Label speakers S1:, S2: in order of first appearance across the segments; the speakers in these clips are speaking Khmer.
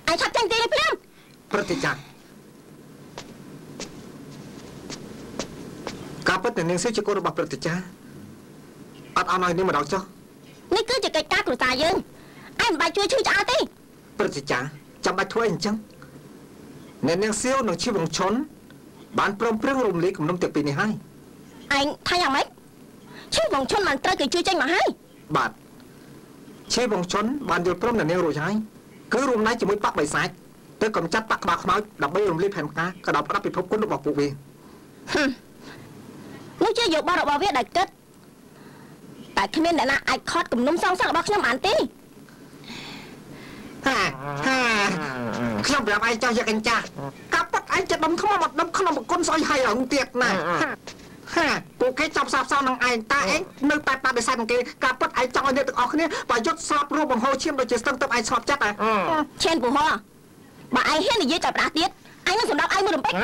S1: ai sắp tranh tí đi phim
S2: Prati cha Cả bất nên siêu chỉ cô bảo Prati cha Anh nói nên mà đọc cho
S1: Ní cứ chỉ cái cá của ta dương Anh bà chui chui cho tí
S2: Prati cha Chẳng bạch thuê anh chăng Nên siêu nó chi vòng trốn Bạn prom prương rùm lý cùng nông tiệc này hay
S1: Anh thay à mấy Chi vòng trốn mà tới cái chui tranh mà hay
S2: Bạn Chi vòng trốn bạn điều prom là nêu rồi hay Cứ rùm này chỉ mới bắt bày sạch Tới cầm chắc bắt bạc máu đập bây rùm lý phèm cá Cả đọc đắp bị phốc cuốn được bọc vụ viên
S1: Nếu chưa dục bao đọc bao viết đại kết Tại khi mình đã là ai khót cùng nông xong sắc bác nhóm ảnh tí
S2: Không làm ai cho giặc anh cha Cả bắt anh cha đâm không một con sói hay ở ông tiệt này Bộ cái chọc sạp sao năng ai ta ấy Nơi tài bà để sai thằng kia Cả bắt anh cho anh được ọc này Bà dốt sạp rô bằng hồ chiêm đôi chế sân tập anh sọp chắc à
S1: Trên của họ Bà ai hết thì dễ chọc đá tiết Anh nó sẵn đọc anh mới đừng bách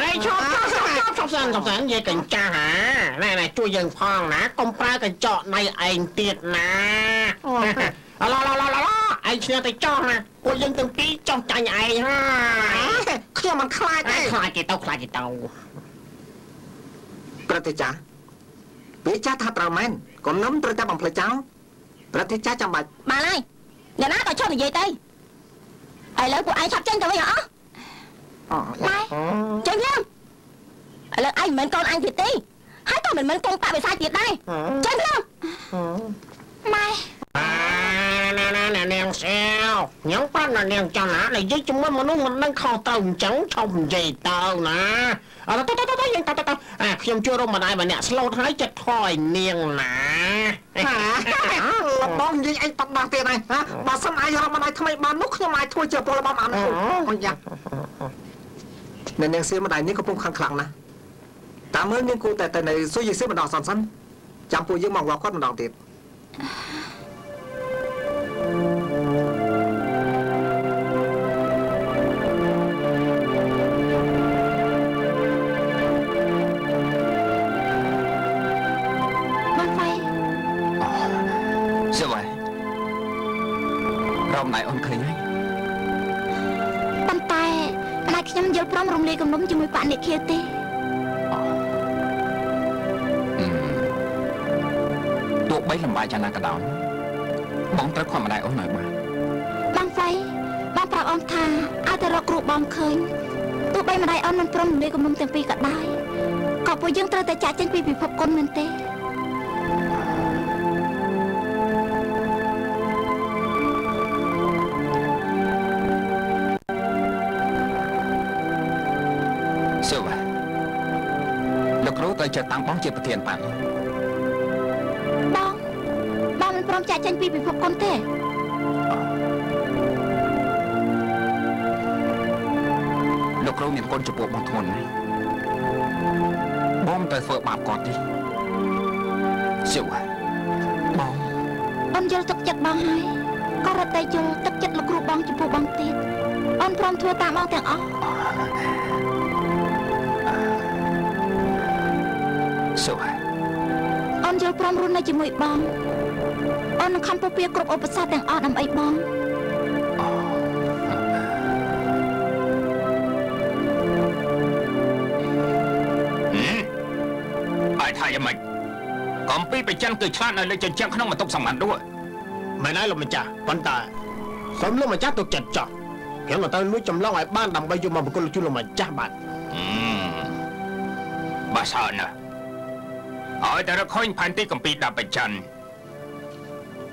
S3: Sọc sàn về cảnh cha hả Này chui dân phong ná Công pra cái chọn này anh tiệt nà Anh chưa tay cho nè Cô dân từng tí trong chanh ai ha
S2: Khi mà khai đây
S3: Khai cái tao
S2: Prati cha Vì cha thật rào men Còn nấm tôi ta bằng phơi cháu Prati cha chẳng bạch
S1: Bà này Nhà ná có cho thì về đây Ai lớn của ai sắp tranh rồi bây giờ Mai Tranh không Ai lớn anh mến con anh thiệt tí Hai con mình mến con tại vì sai thiệt đây Tranh không Mai
S3: Nè nèng sao Nhắn phát là nèng cho nã này với chúng mình nó đang kho tàu trắng trong gì tàu nè Không chưa đâu mà ai mà nè slow thái chất thôi nèng nè
S2: Bông gì anh tập bằng tiền này Bà xong ai ra mà này thầm bà nút nhưng mà ai thua chờ bố là bà ăn Nên nèng xem mà đại ní có bông khăn khẳng nè Ta mới nghiên cứu tại này số gì xếp mà đỏ sẵn sẵn Chẳng phụ dương mong vào quát mà đỏ tiền
S4: Sao vậy? Rồng này ôn khởi ấy
S1: Bắn tay Này khi nhắm dấu prong rồng lê cầm nấm cho mùi bạn để kia tê
S4: Tụi bấy làm bài cho nàng cả đó Bóng tới khoa mà đại ôn nói bà
S1: Băng phay Băng prap ông thà Ai ta rọc rụt bóng khơi Tụi bay mà đại ôn mình prong rồng lê cầm nấm tiền pi cả đai Có bố dương trời ta chạy chân pi bị phập con mình tê
S4: Sao vậy? Lúc rốt tôi chờ tăng bóng chiaประเทศ bạn
S1: Bóng mình prong chạy chân pi bị phập con tê
S4: Lúc rốt miền con chụp bộ bằng thôn này Bóng tới phở bạp cọt đi Sao vậy? Bóng
S1: Ông dâu tức chất bóng hay Có rạch tay dâu tức chất là group bóng chụp bộ bóng tiết Ông prong thua tạm ông tiếng ốc
S4: Sao vậy?
S1: Ông dâu prong run này chỉ mùi bóng Ông khăn bố bia group ốp sát tiếng ốc nằm ấy bóng
S4: Ai thay em mình Còn bí bị chân từ chát này lên chân chân không mà tốc sòng hẳn đúng rồi
S3: Mày nói là mình chả Vẫn ta Sớm lúc mà chắc tôi chật chọt Kiểu là tao nuôi chầm lo ngoài ban đầm bây giờ mà một con chú là mà chắc bạn
S4: Bà sợ nè Ở đây nó khói phản tí cầm bí đạp bị chân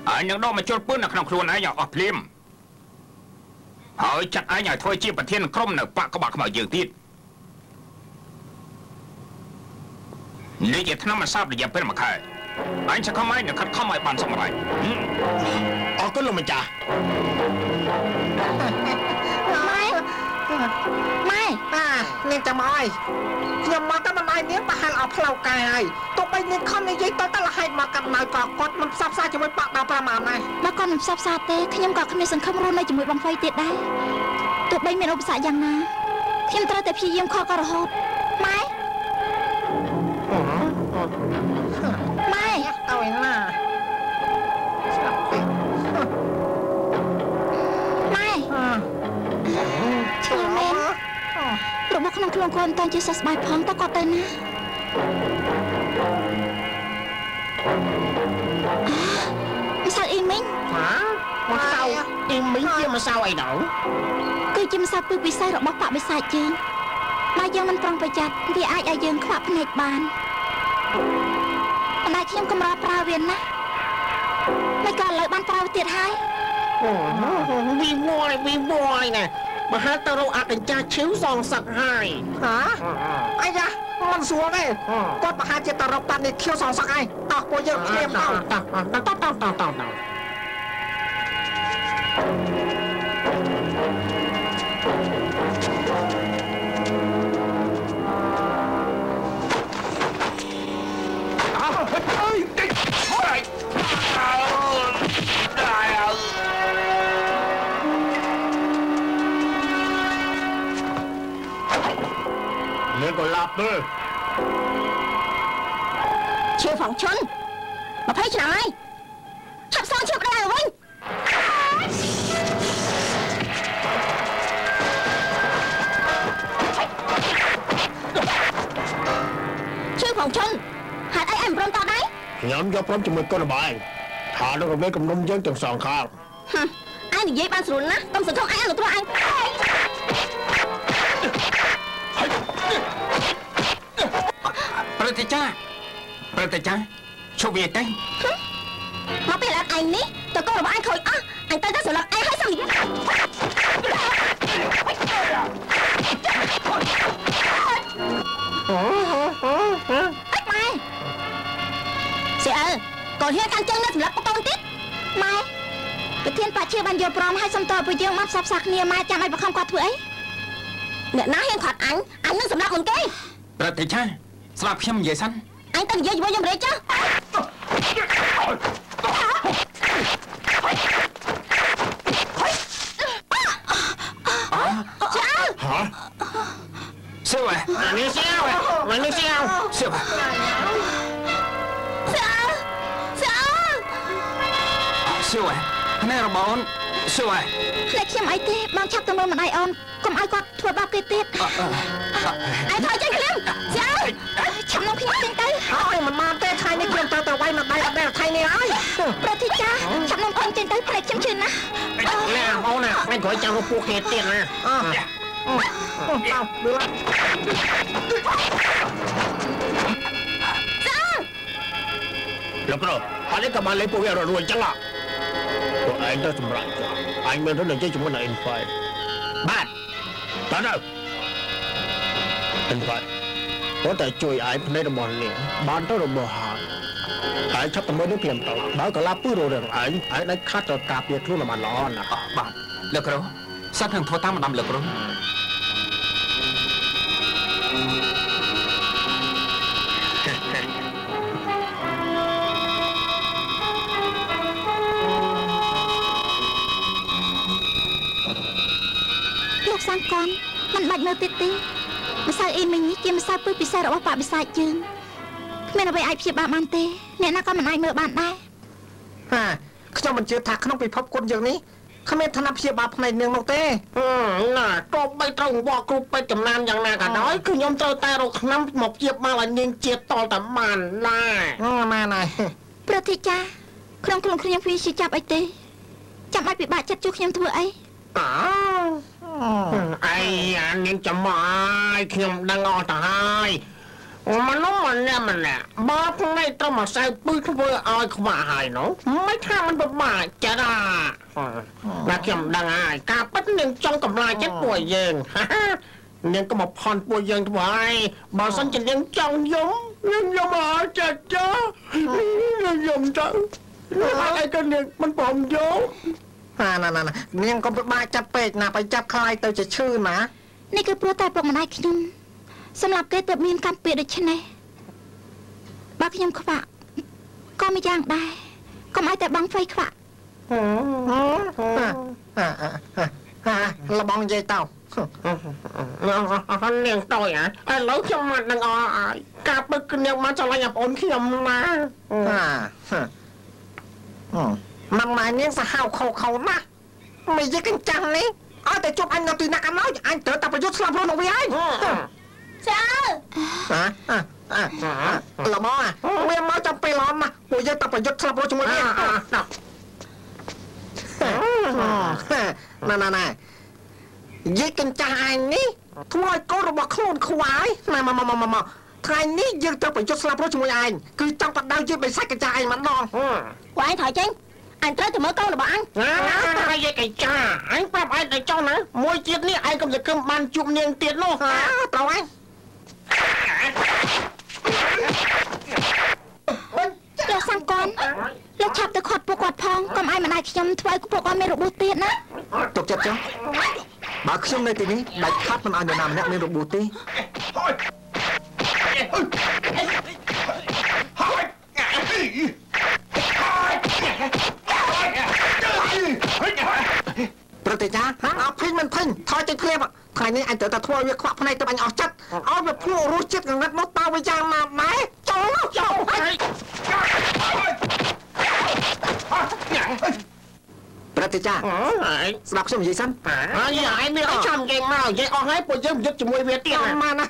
S4: Ở những đó mà chốt bước là không khuôn ai nhỏ ọp liêm Hỏi chặt ai nhỏ thôi chia bà thiên không nở bạc có bạc mà dự tiết Nếu vậy nó mà sao để dẹp bên mà khai Anh sẽ không ai nữa không ai bàn xong rồi
S3: Có lúc mà chả
S1: Mai
S2: Nên chả mỏi Nhưng mà ta mà ai miếng bà hàng ọc lâu cài Tụi bây nên không nên giấy tới là hay mà cầm nói có cốt mình sắp xa cho mấy bạc đào bà mà này
S1: Bà con làm sắp xa tê Khi nhâm có khám sân khám rôn này chỉ mùi bóng phây tiết đấy Tụi bây mình ốp xã dàng nà Khi nhâm ta tập khi dìm khó có rồi hốt Mai Mai
S2: Ôi nà
S1: Mai របស់ក្នុងខ្លួនគាត់តាំងជាសះស្បើយផងតើគាត់ទៅណាម្សៅអ៊ីមីង
S3: ម្សៅអ៊ីមីងជាម្សៅអីដល់
S1: គឺជាម្សៅពឹសពិសេសរបស់បកបិសាចយើងបើយើងមិនប្រុងប្រយ័ត្នវាអាចឲ្យយើងខ្វាក់ភ្នែកបានប៉ុន្តែខ្ញុំកម្រប្រើវាណាមិនក៏ឥឡូវបានប្រើទៀតហើយ
S3: វីវយណាបើហៅទៅរកអកញ្ចាឈឺសងសឹកហើយ
S2: អាយ៉ាមិនស្រួលទេគាត់ប្រហែលជាទៅរកប៉ាត់នេះខៀវសងសឹកហើយតោះពួកយើងព្រាមទៅ
S3: នេះក៏ឡាប់ទេ
S1: ឈើផងឈុន20ឆ្នាំហើយឆាប់សងឈើប្តីឲ្យវិញឈើផងឈុនហេតុអីឯងមិនព្រមតដៃ
S3: ខ្ញុំយកព្រមជាមួយកូនរបស់ឯងថានឹងរំលែកគំនុំយើងទាំងសងខាង
S1: ឯងនិយាយបានស្រួលណាស់កុំសង្ឃឹមឯងលោកទ្រឯង
S4: ព្រឹត្តិចាឈប់វាទៅ
S1: មកពេលអត់ឯងនេះតើកូនរបស់ឯងខូចអស់អញទៅស្លាប់ឯងហើយសោះអត់ម៉ែសេអើកូនហ៊ានកាន់ជើងនៅសម្រាប់កូនទៀតម៉ែប្រធានបច្ជាបានយកព្រមឲ្យសុំតើពួកយើងមកផ្សះផ្សាគ្នាម៉ែចាំឲ្យបង្ខំគាត់ធ្វើអីអ្នកណាហ៊ានខាត់អញនឹងសម្រាប់មុនគេ
S4: ព្រឹត្តិចាស្លាប់ខ្ញុំនិយាយសិន
S1: អញទៅនិយាយជាមួយខ្ញុំរេចចា
S4: សួរ
S3: នេះសៀវ
S4: ណែរបងសួរ
S1: តែខ្ញុំអីទេបងឆាប់ទៅមើលម្ដាយអូនកុំឲ្យគាត់ធ្វើបាបគេទៀតឯងថយចេញខ្ញុំឆាប់មកខ្ញុំចេញទៅ
S2: អើយមិនបានទេថ្ងៃនេះខ្ញុំទៅវាយម្ដាយអត់ដែលថ្ងៃនេះហើយ
S1: ប្រតិចាឆាប់មកខ្ញុំចេញទៅភ្លេចខ្ញុំជឿណា
S3: ណែអូនណាមិនក្រោយចាំមកពួកគេទៀតណាលោកគ្រូអត់នេះក៏បានលេងពួកវារួចចឹងពួកឯងទៅសម្រាប់អញមានរឿងនិយាយជាមួយនឹង Infy បាទតើនៅ Infy គាត់តែជួយឯងភ្នែករបស់នេះបានទៅរបស់ហើយឆាប់ទៅមើលនឹងព្រមទៅបើកលាពឺររឿងឯងដាច់ខាត់ទៅការពារខ្លួនបានល្អណាស់
S4: បាទលោកគ្រូសិស្សនឹងធ្វើតាមម្ដាំលោកគ្រូ
S1: លោកសាំកនមិនបាច់នៅទៀតទេម្សៅអ៊ីមីងនេះជាម្សៅពឹសពិសេសរបស់បកពិសាចយើងគ្មានអ្វីអាចព្យាបាលបានទេអ្នកណាក៏មិនអាចមើលបានដែរ
S2: ខ្ញុំមិនជឿថាក្នុងពិភពគុណយើងនេះគ្មានឋានៈព្យាបាលផ្នែកនាងនោះទេ
S3: ណាទោះបីត្រូវបកគ្រូពេទ្យចំណានយ៉ាងណាក៏ដោយគឺខ្ញុំត្រូវតែរកថ្នាំមកព្យាបាលឲ្យនាងជាតិតតែបានដែរ
S2: ម៉ែណៃ
S1: ប្រតិចាក្នុងខ្លួនខ្ញុំវាជាចាប់អីទេចាំបាច់ពិបាកចិត្តជួខ្ញុំធ្វើអី
S3: អានាងចាំមកខ្ញុំដឹងអស់ទៅហើយមនុស្សម្នាក់បើផ្នែកត្រឹមម្សៅពឹសធ្វើឲ្យខ្វាក់ហើយនោះមិនថាมันពិបាកចិត្តណាខ្ញុំដឹងហើយការពិតនាងចង់កម្លាចចិត្តពួកយើងនាងក៏មកផន់ពួកយើងធ្វើហើយបើសិនជានាងចង់យំមកចិត្តចាយំទៅហើយក៏នាងមិនព្រមយំ
S2: ណានាងក៏ពិបាកចាប់ពេកណាបើចាប់ខ្លាយទៅជាឈឺណា
S1: នេះគឺព្រោះតែពុកម្ដាយខ្ញុំសម្រាប់គេទៅមានកម្មពីដូច្នេះបើខ្ញុំខ្វាក់ក៏មិនយ៉ាងដែរកុំឲ្យតែបងហ្វៃខ្វាក់
S2: លបងនិយាយទៅ
S3: នាងតូចឥឡូវខ្ញុំមិនដឹងអស់ហើយការពិតគឺនាងមកចង់ឲ្យបងអូនខ្ញុំណា
S2: ម៉ាក់ម៉ែនាងសាហាវខោណាស់មិនយីកញ្ចាំងនេះ ឲ្យតែជប់អញនៅទីណាកណ្ដោអញត្រូវតែប្រយុទ្ធស្លាប់រស់នឹងវាឯង
S1: សើ
S2: ល្មមវាមកចាំពេលឡំណាពួកយើងតែប្រយុទ្ធស្លាប់រស់ជាមួយវាណ៎និយាយកញ្ចាស់ឯងនេះធ្វើឲ្យកូនរបស់ខ្លួនខ្វាយណែមកថ្ងៃនេះយើងត្រូវប្រយុទ្ធស្លាប់រស់ជាមួយឯងគឺចង់បដៅជាបិសាចកញ្ចាស់ឯងម្ដង
S1: ពួកឯងថយចេញអញត្រូវទៅមើលកូនរបស់អញ
S3: តែនិយាយកញ្ចាស់អញប្រាប់ឯងតែចង់ណាមួយជាតិនេះឯងកុំសង្ឃឹមបានជួបនាងទៀតនោះ
S2: ត្រូវឯង
S1: លោកសង្កនលោកឆាប់ទៅខាត់ពួកគាត់ផងកុំឲ្យម្ដាយខ្ញុំធ្វើឲ្យពួកគាត់មានរបួសទៀតណា
S2: ទុកចិត្តចឹងបើខ្ញុំនៅទីនេះដាច់ខាត់មិនឲ្យនរណាម្នាក់មានរបួសទេប្រតិចាអភ័យមិនភ័យថយចេញភ្លាមថ្ងៃនេះអញត្រូវតែធ្វើឲ្យវាខ្វាក់ភ្នែកទៅអញអស់ចិត្តឲ្យវាភ្លក់រសជាតិកង្រិតនោះតើវាយ៉ាងណាដែរចូលប្រតិចាស្ដាប់ខ្ញុំនិយាយសិន
S3: ហើយឯងមានឲ្យចាំនិយាយមកនិយាយអស់ហើយពួកយើងយុទ្ធជាមួយវាទៀត
S2: ណាមកណា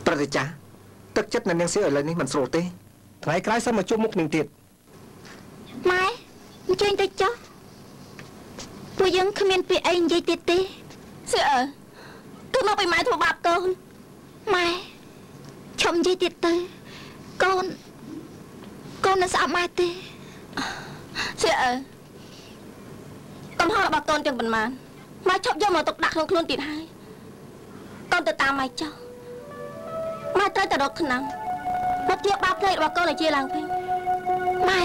S2: ប្រតិចាទឹកចិត្តនៅនាងសៀឥឡូវនេះមិនស្រួលទេថ្ងៃក្រោយសិនមកជួបមុខនាងទៀត
S1: ម៉ែអញ្ជើញទៅចុះពួកយើងគ្មានពាក្យអីនិយាយទៀតទេសៀគឺមកពីម៉ែធ្វើបាបកូនម៉ែឈប់និយាយទៀតទៅកូននៅស្អប់ម៉ែទេសៀកំហុសរបស់កូនទាំងប៉ុន្មានម៉ែឈប់យកមកទុកដាក់ក្នុងខ្លួនទៀតហើយកូនទៅតាមម៉ែចុះម៉ែត្រូវតែរកថ្នាំបិទជាបាបភ្នែករបស់កូនឲ្យជាឡើងវិញម៉ែ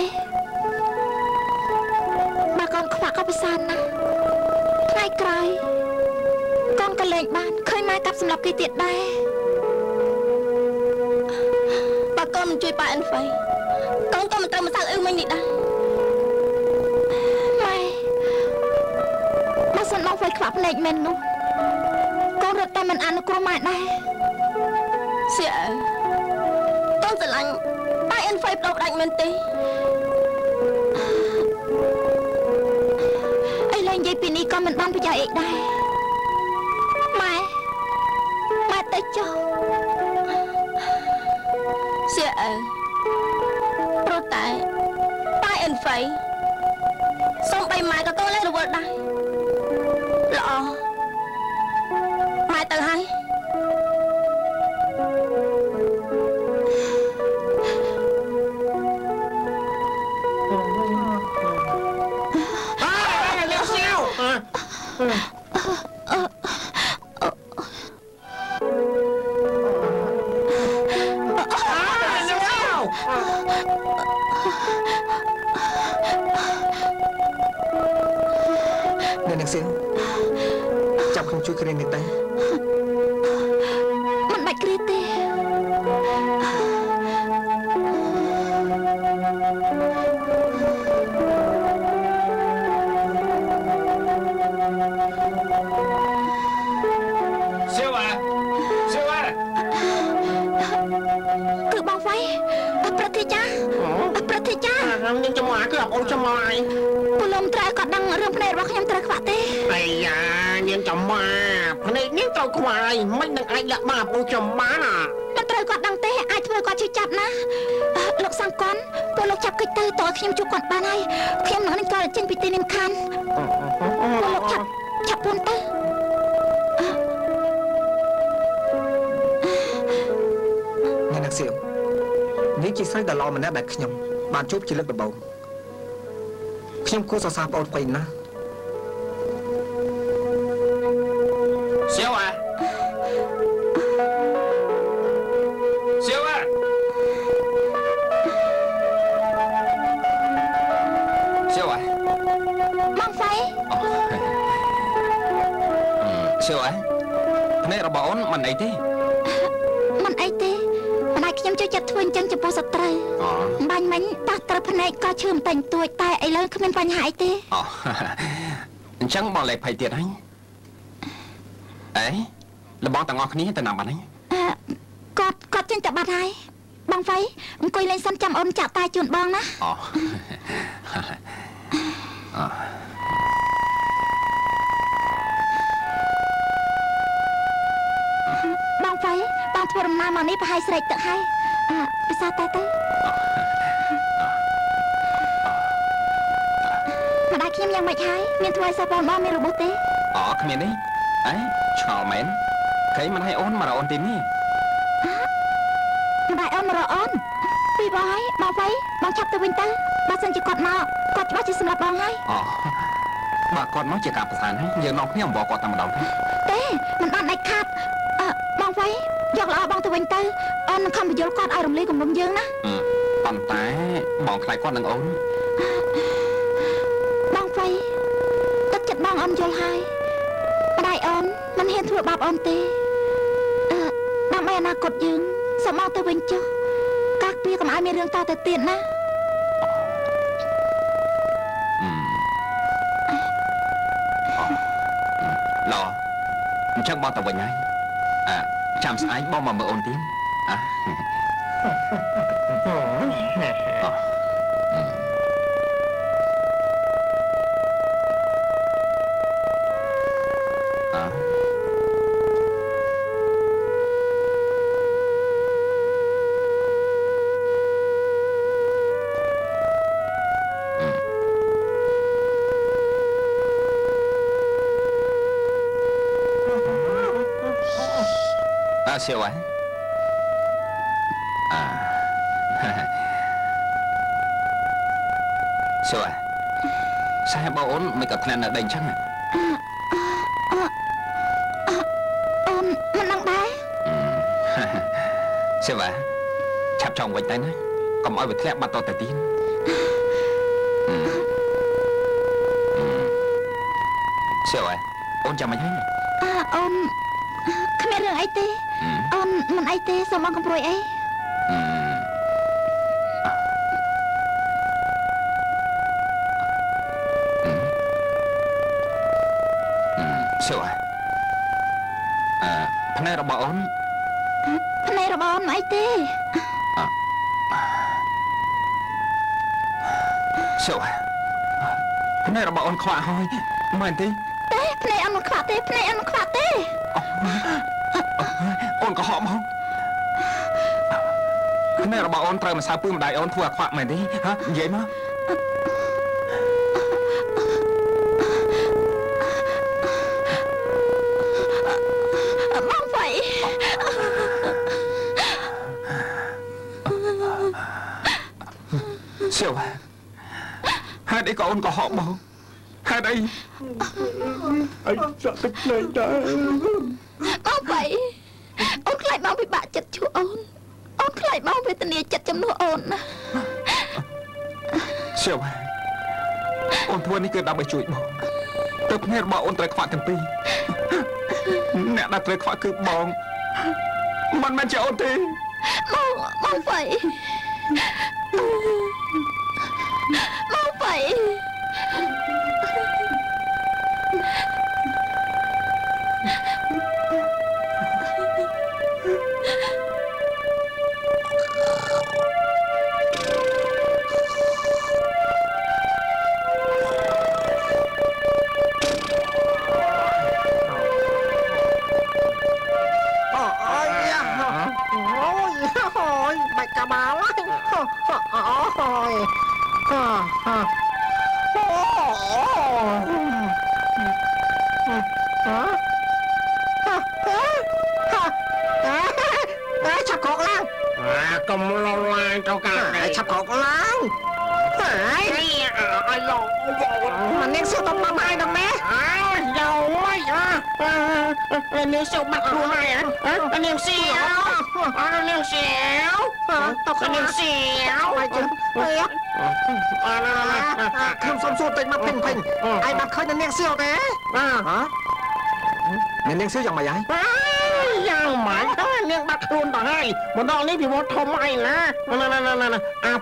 S1: បើកូនខ្វាក់ក៏ពិសានណាស់ថ្ងៃក្រោយកូនក៏លេងបានឃើញម៉ែកាប់សម្លាប់គេទៀតដែរបើកូនមិនជួយប៉ាអិនហ្វៃកូនក៏មិនត្រូវមកសៅអ៊ឺមិញនេះដែរម៉ែបើសិនបងហ្វៃខ្វាក់ភ្នែកមែននោះកូនរត់តែមិនអនុគ្រោះម៉ែដែរសៀកូនស្រឡាញ់ប៉ាអិនហ្វៃបដូរផ្ដាច់មែនទេនិយាយពីនេះក៏មិនបានប្រយោជន៍អីដែរម៉ែទៅចុះសៀព្រោះតែប៉ាអិនហ្វៃសូមបីម៉ែក៏កូនលែងរវល់ដែរល្អម៉ែទៅហើយ
S2: ចាប់ខ្ញុំជួយគ្រានេះដែរ
S1: មិនបាច់គ្រាទេគឺបងហ្វៃប្រតិចា
S3: ខ្ញុំចាំមកគឺអបងចាំមក
S1: ពលំត្រូវក៏ដឹងរឿងភ្នែករបស់ខ្ញុំត្រូវខ្វាក់ទេ
S3: អាយ៉ានាងចាំមកភ្នែកនាងត្រូវខ្វាយមិននឹងអាចលាក់បានបងចាំបាន
S1: តែត្រូវគាត់ដឹងទេអាចធ្វើគាត់ជឿចាប់ណាលោកសង្កនពលលោកចាប់កិច្ចទៅតើខ្ញុំជួបគាត់បានហើយខ្ញុំនឹងគាត់ចេញពីទីនេះខានពលលោកចាប់ពួនទៅ
S2: អ្នកសៀវនេះជាស្រីដ៏ល្អម្នាក់ដែលខ្ញុំបានជួបជាលើកដំបូងខ្ញុំគួរសរសើរបងប្អូនណា
S4: សៀវ
S1: បងហ្វៃ
S4: សៀវភ្នែករបស់អូនមិនអីទេ
S1: មិនអីទេម្ដាយខ្ញុំចូលចិត្តធ្វើអញ្ចឹងចំពោះសត្រូវបាញ់មិញតោះត្រូវភ្នែកក៏ឈឺមិនតែងទួចតែឥឡូវគ្មានបញ្ហាអីទេ
S4: អញ្ចឹងបងលេខភ័យទៀតហើយអេលបងទាំងអស់គ្នាទៅណាបាត់ហើយ
S1: គាត់ចេញទៅបាត់ហើយបងហ្វៃអង្គុយលេងសិនចាំអូនចាក់តែជូនបងណា បងហ្វៃបងធ្វើដំណើរមកនេះប្រហែលស្រេចទឹកហើយពិសាតែទៅម្ដាយខ្ញុំយ៉ាងម៉េចហើយមានធ្វើឲ្យសោះបងមានរបួសទេ
S4: គ្មាននេះអេឆ្ងល់មែនគេមិនឲ្យអូនមករកអូនទីនេះ
S1: ម្ដាយអូនមករកអូនពីបងហើយបងហ្វៃបងឆាប់ទៅវិញទៅបើសិនជាគាត់មកគាត់ច្បាស់ជាសម្រាប់បងហើយ
S4: បើគាត់មកជាការប្រសានហើយយើងនាំគ្នាអំបគាត់តែម្ដង
S1: ទេមិនបានដាច់ខាតបងហ្វៃយកល្អបងទៅវិញទៅអូននឹងខំបញ្យល់គាត់ឲ្យរំលាយគំនុំយើងណា
S4: ប៉ុន្តែបងខ្លាចគាត់នឹងអូន
S1: បងហ្វៃទឹកចិត្តបងអូនយល់ហើយម្ដាយអូនមិនហ៊ានធ្វើបាបអូនទេដើម្បីអនាគតយើងសូមមកទៅវិញចុះការពារកុំឲ្យមានរឿងតទៅទៀតណា
S4: ល្អអញ្ចឹងបងទៅវិញហើយចាំស្អែកបងមកមើលអូនទៀតsiêu ấy siêu ấy sao bao ổn mày gặp thằng ở đây chắc
S1: mình đang đá
S4: siêu ấy chạp chồng vạch tay này còn mọi việc thẹn bắt to tài tín siêu ấy ôn chào mày thấy
S1: ôn không biếtរឿងអីទេអូនមិនអីទេសូមបងកុំព្រួយអី
S4: សួរភ្នែករបស់អូន
S1: ភ្នែករបស់អូនមិនអីទេស
S4: ួរភ្នែករបស់អូនខ្វាក់ហើយមែនទេ
S1: ភ្នែកអូនមិនខ្វាក់ទេភ្នែកអូនមិនខ្វាក់ទេ
S4: អូនក៏ហក់មកភ្នែករបស់អូនត្រូវម្សៅពឺម្ដាយអូនធ្វើឲ្យខ្វាក់មែនទេហ៎និយាយមក
S1: បងហ្វៃ
S4: សៀវហេតុអីក៏អូនក៏ហក់មកហេតុអី
S2: អញចាក់ទឹកភ្នែកដែរ
S1: បងហ្វៃអូនខ្លាចបងពិបាកចិត្តជួអូនខ្លាចបងវេទនាចិត្តចំនួនអូនណា
S4: សៀវអូនធ្វើនេះគឺដើម្បីជួយបងទៅភ្នែករបស់អូនត្រូវខ្វាក់ទាំងពីរអ្នកដែលត្រូវខ្វាក់គឺបងមិនមែនជាអូនទេ
S1: បងហ្វៃបងហ្វៃ
S3: នាងសៀវបាត់ខ្លួនហើយនាងសៀវនាងសៀវនាងសៀវ
S2: ខ្ញុំសុំសួរតិចមកពេញឯងបាត់ឃើញនាងសៀវទេនាងសៀវយ៉ាងម៉េចហើយ
S3: យ៉ាងម៉េចនាងបាត់ខ្លួនទៅហើយម្ដងនេះពីវត្តធំអីណា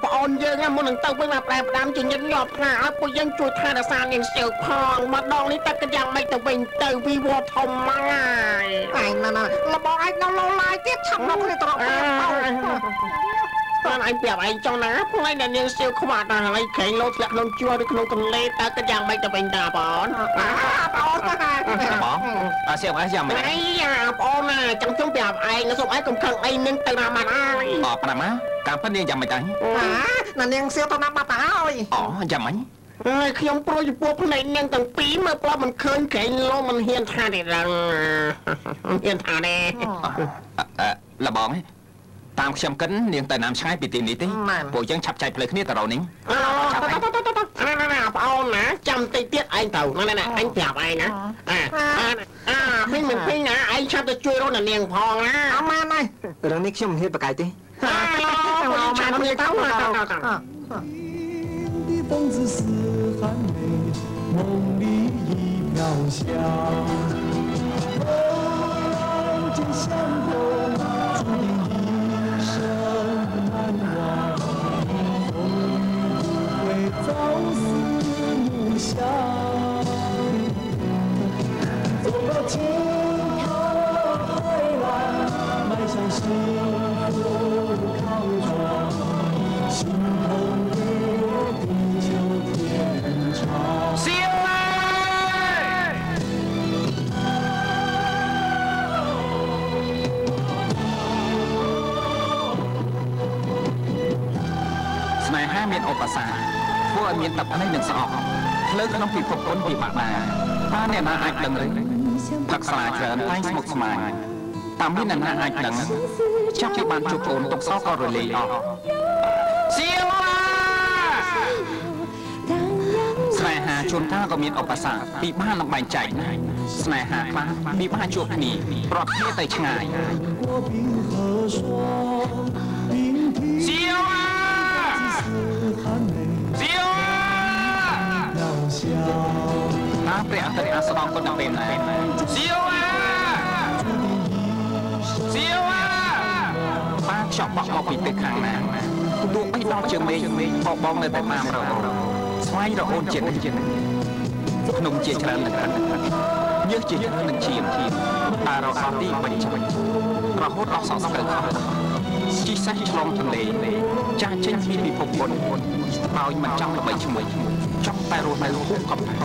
S3: ប្អូនយើងមុននឹងទៅវិញមកប្រែផ្ដាំជាញឹកញាប់ថាឲ្យពួកយើងជួយថែរក្សានាងសៀវផងម្ដងនេះតែគិតយ៉ាងម៉េចទៅវិញទៅពីវត្តធំមកហើយ
S2: ឯងណាលបងឯងនៅលោឡាយទៀតឆាប់មកគ្នាត្រកទៅ
S3: បានឯងប្រាប់ឯងចង់ណាផ្លែនាងសៀវខ្វាក់ដល់ហើយក្រែងលោធ្លាក់ក្នុងជួរឬក្នុងទន្លេតើគិតយ៉ាងម៉េចទៅវិញតាបង
S2: បង
S4: បងសៀវអីយ៉ាងម៉េច
S3: អីបងអូនចាំជុំប្រាប់ឯងសូមឯងកុំខឹងអីនឹងទៅណាមកហើយ
S4: ប៉ាម៉ាការប៉ិននាងយ៉ាងម៉េចដែរ
S2: ណានាងសៀវទៅណាបាត់ទៅហើយ
S4: អូយ៉ាងម៉េច
S3: ហើយខ្ញុំប្រួយចំពោះផ្នែកនាងទាំងពីរមើលប្រាប់មិនឃើញក្រែងលោមិនហ៊ានថាទេដឹងហ៊ានថាទេ
S4: លបងតាមខ្ញុំកិននាងទៅណាមឆ្ងាយពីទីនេះទេពួកយើងឆាប់ចែកផ្លូវគ្នាទៅរកនាង
S3: ណាបងអូនណាចាំតិចទៀតឯងទៅណាអញប្រាប់ឯងណាពេញមិនពេញណាឯងឆាប់ទៅជួយរកនាងផងណា
S2: អត់ម៉ានហើយរឿងនេះខ្ញុំមិនហ៊ានប្រកែកទេ
S3: ឆាប់ទៅ
S5: 风姿似寒梅，梦里已飘香。梦见相逢，注定一生难忘。风雨不会早思暮想。走过惊涛骇浪，迈向幸福康庄。心头的地久天长。
S4: សៀវអើយស្នេហាមានឧបសគ្គធ្វើឲ្យមានទឹកភ្នែកនិងស្អប់ផ្លូវក្នុងពិភពពិបាកណាស់តើអ្នកណាអាចដឹងឬផឹកស្រាច្រើនតែងស្មុគស្មាញតាមមានអ្នកណាអាចដឹងចាប់ពីបានជួបអូនទុកសោកក៏រលាយអស់សៀវស្នេហាជួនកាលក៏មានឧបសគ្គពិបាកនឹងបែងចែកស្នេហាខ្លះពិបាកជួបគ្នាប្រត់គ្នាទៅឆ្ងាយសៀវសៀវតាព្រះអន្តរិយស្ដងគុណដល់ពេលណាសៀវសៀវបាខ្ចប់បោះមកពីទឹកខាងណាទោះបីដល់ជើងមេឃបងនៅតែតាមរហូតស្វែងរកអូនជាតិក្នុងជាច្រើននឹងញើសជាច្រើននឹងជាតែរកអត់ទីបញ្ចុចរហូតដល់សងស្កើខោជីសេះឆ្លងទន្លេចាស់ចេញពីពិភពមុនដោយមិនចង់ល្បីឈ្មោះចង់តែរស់នៅភូមិកំផែង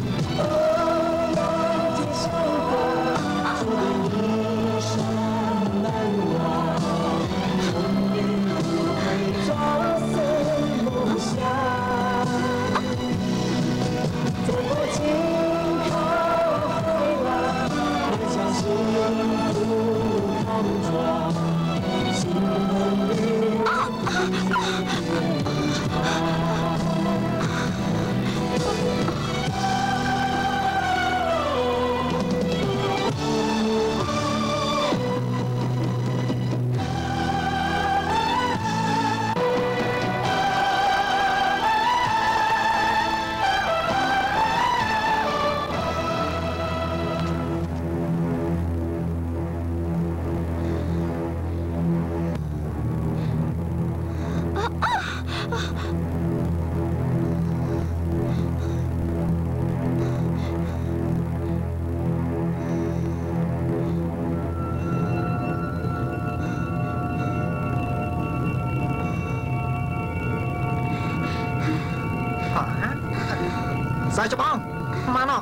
S2: Sao cho bông? Mà nó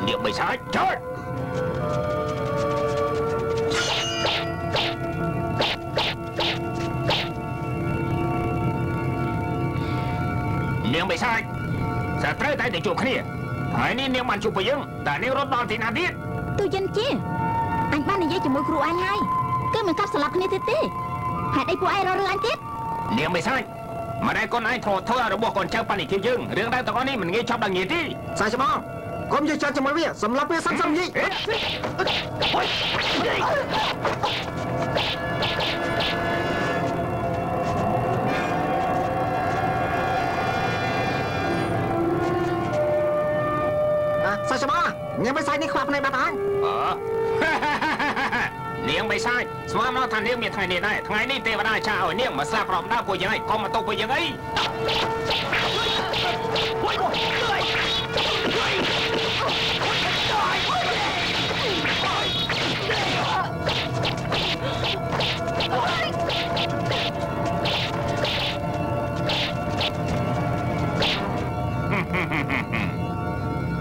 S4: Nếu bị sai chết Nếu bị sai sẽ tới tay để chuộc kia Hãy nên nếu bạn chụp với dân tại nếu rốt đòn thì nào biết
S1: Tôi dân chứ anh ban này dây chỉ môi kru anh hay cứ mình cắp sập này thế tí hãy đây của ai lo anh tiếp
S4: Nếu bị sai mà đây con ai thọ thôi là buộc còn chơi pan để kêu dưng riêng đây tao có đi mình nghe chọc đằng gì đi
S2: Sao cho bông? Có gì cho mấy việc sầm lấp với sắm sắm gì Sao cho bông? Nghe mấy sai đi khoạp này bắt anh
S4: Niềng bị sai, xóa nó thành niềng miệt thằng này này, thằng ấy đi tê vào đây chào niềng mà sạc rộng đau của những ấy, con mà tôi của những ấy.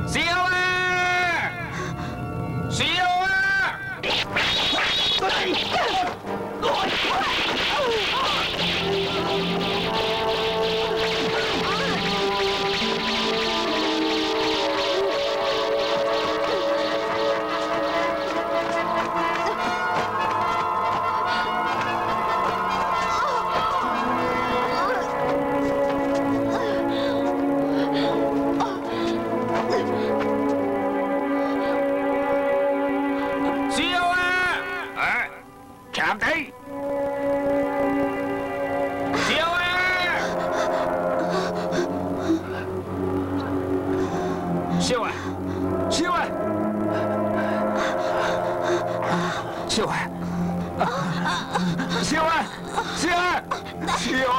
S4: Siêu ơi! ចាំទេសៀវសៀវសៀវសៀវសៀវសៀវសៀវ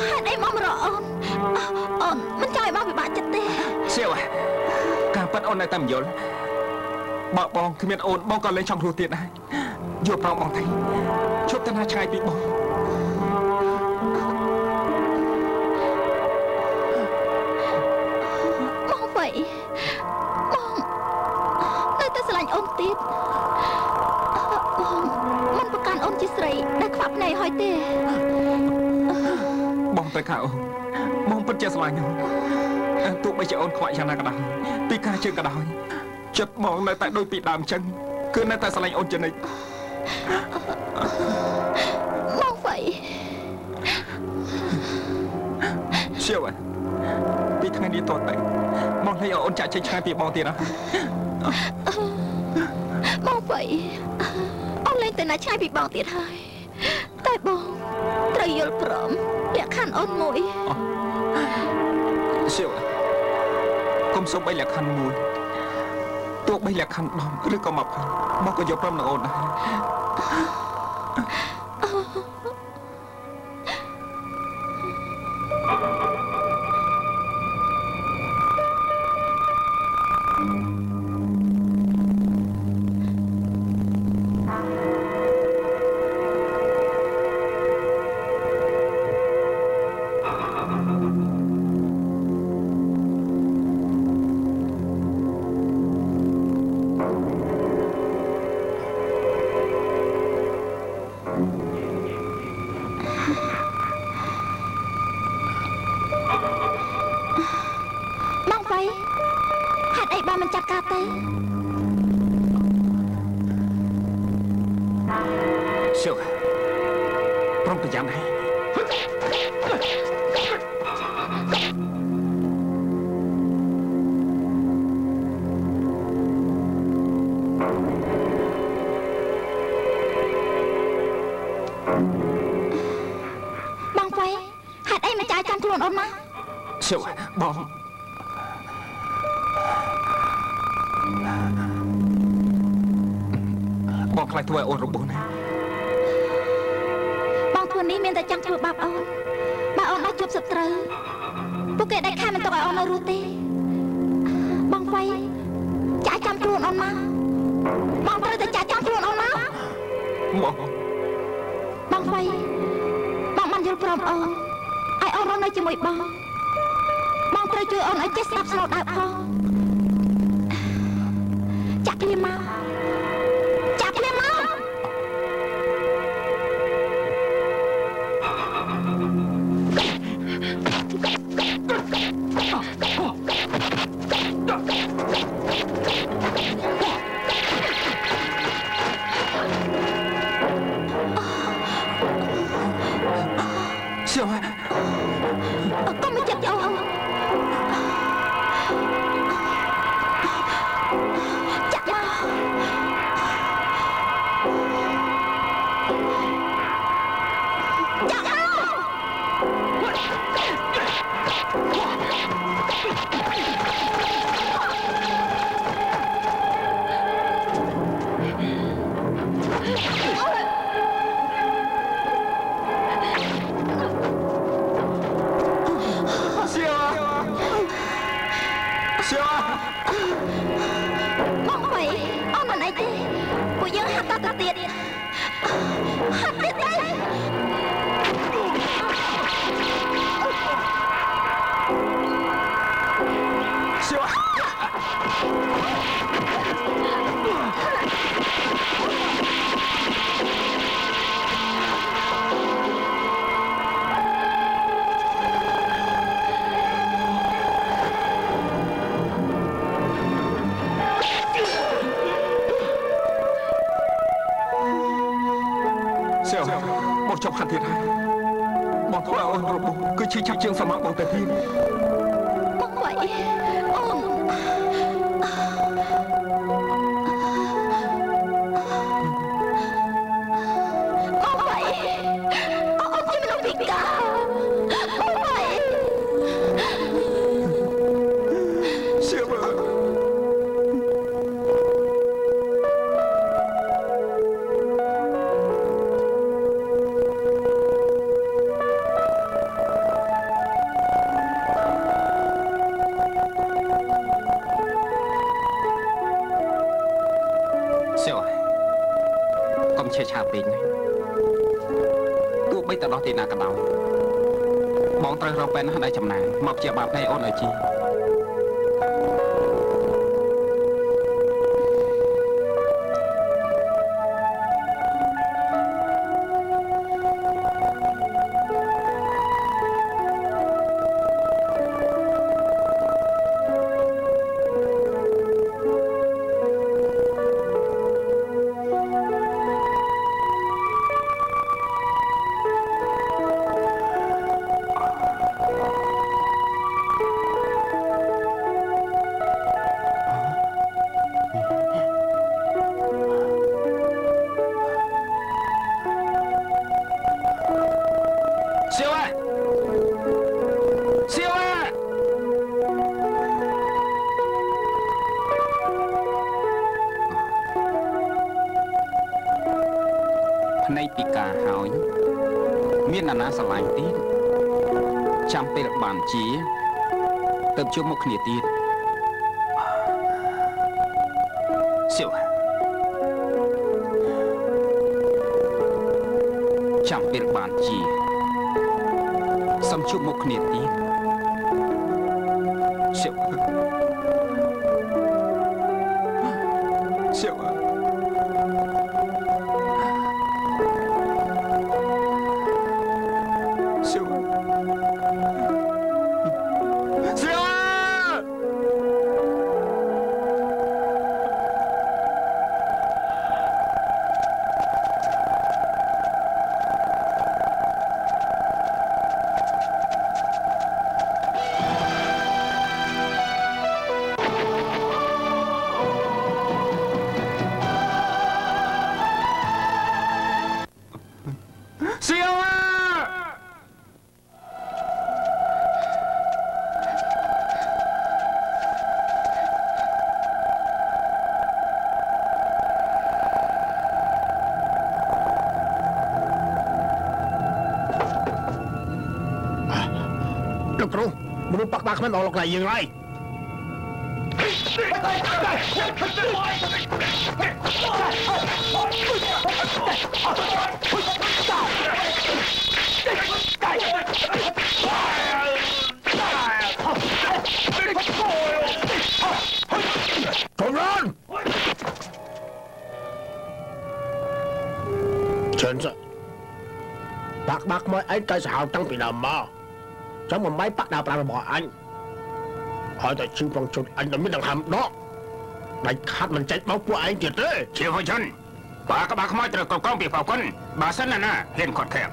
S1: ហេតុអីមករកអូនមិនចង់ឲ្យបងពិបាកចិត្តទេសៀវ
S6: ការប៉ັດអូននៅតែមិនយល់បើបងគ្មានអូនបងក៏លែងចង់រស់ទៀតដែរយល់ប្រងបងថៃឈប់ទៅណាឆ្ងាយពីបង
S1: បងវ៉ៃបងនៅតែស្រឡាញ់អូនទៀតបងមិនប្រកាន់អូនជាស្រីដែលខ្វាក់ភ្នែកហើយទេ
S6: បងត្រូវការអូនបងពិតជាស្រឡាញ់អូនទោះបីជាអូនខ្វាក់យ៉ាងណាក៏ដោយពីការជើងក៏ដោយចិត្តបងនៅតែដូចពីដើមចឹងគឺនៅតែស្រឡាញ់អូនជានិច្ច
S1: បងវ៉ៃ
S6: សៀវពីថ្ងៃនេះតទៅបងឲ្យអូនចាក់ចេញឆ្ងាយពីបងទៀតណា
S1: បងវ៉ៃអូនលែងទៅណាឆ្ងាយពីបងទៀតហើយតែបងត្រូវយល់ព្រមលក្ខខណ្ឌអូនមួយ
S6: សៀវកុំសូម្បីលក្ខខណ្ឌមួយទោះបីលក្ខខណ្ឌ10ឬក៏20បងក៏យកព្រមនឹងអូនដែរបងខ្លាចធ្វើឲ្យអូនរបួសណា
S1: បងធ្វើនេះមានតែចង់ធ្វើបាបអូនបើអូនបានជួបសត្រូវពួកគេដាច់ខាតមិនទុកឲ្យអូននៅរស់ទេបងវ៉ៃចាក់ចាំខ្លួនអូនមកបងត្រូវតែចាក់ចាំខ្លួនអូនមកបងវ៉ៃបងបានយល់ព្រមអូនឲ្យអូនរស់នៅជាមួយបងត្រូវជួយអូនឲ្យចេះស្ដាប់ស្លូតដើរផងចាក់ភ្លាមមកចាក់ភ្លាមមក
S6: សៀវ
S1: កុំមកចិត្តអូន
S6: បងចប់ខាត់ទៀតហើយបងធ្វើឲ្យអូនរបួសគឺឈឺចាប់ជាងសម័យបងទៅទៀត
S1: បងវ៉ៃអូន
S6: ឆេះឆាពេកណាទោះបីតែដោះទីណាក៏ដោយបងត្រូវរកពេទ្យណាដែលចំណានមកជាបាបនៃអូនឲ្យជីភ្នែកពិការហើយមានអាណាស្រឡាញ់ទៀតចាំពេលបានជាទៅជួបមុខគ្នាទៀតសៀវចាំពេលបានជាសំជួបមុខគ្នាទៀតសៀវសៀវលោកគ្រូមនុស្សបាក់បាក់មិនអស់លោកណាយើងហើយកូនរនជន់បាក់បាក់មកឯងទៅសាហាវតាំងពីដើមមកចាំបំបីបាក់ដើរប្រាំរបស់អញហើយតែជឿផងជន់អញតែមានដង្ហើមដកដាច់ខាត់មិនចេញបោកពួកឯងទៀតទេជាវជនបាក់បាក់ខ្មោចត្រូវគ្រប់គ្រងពីបោកគុណបើសិនណាហ៊ានខត់ខាំ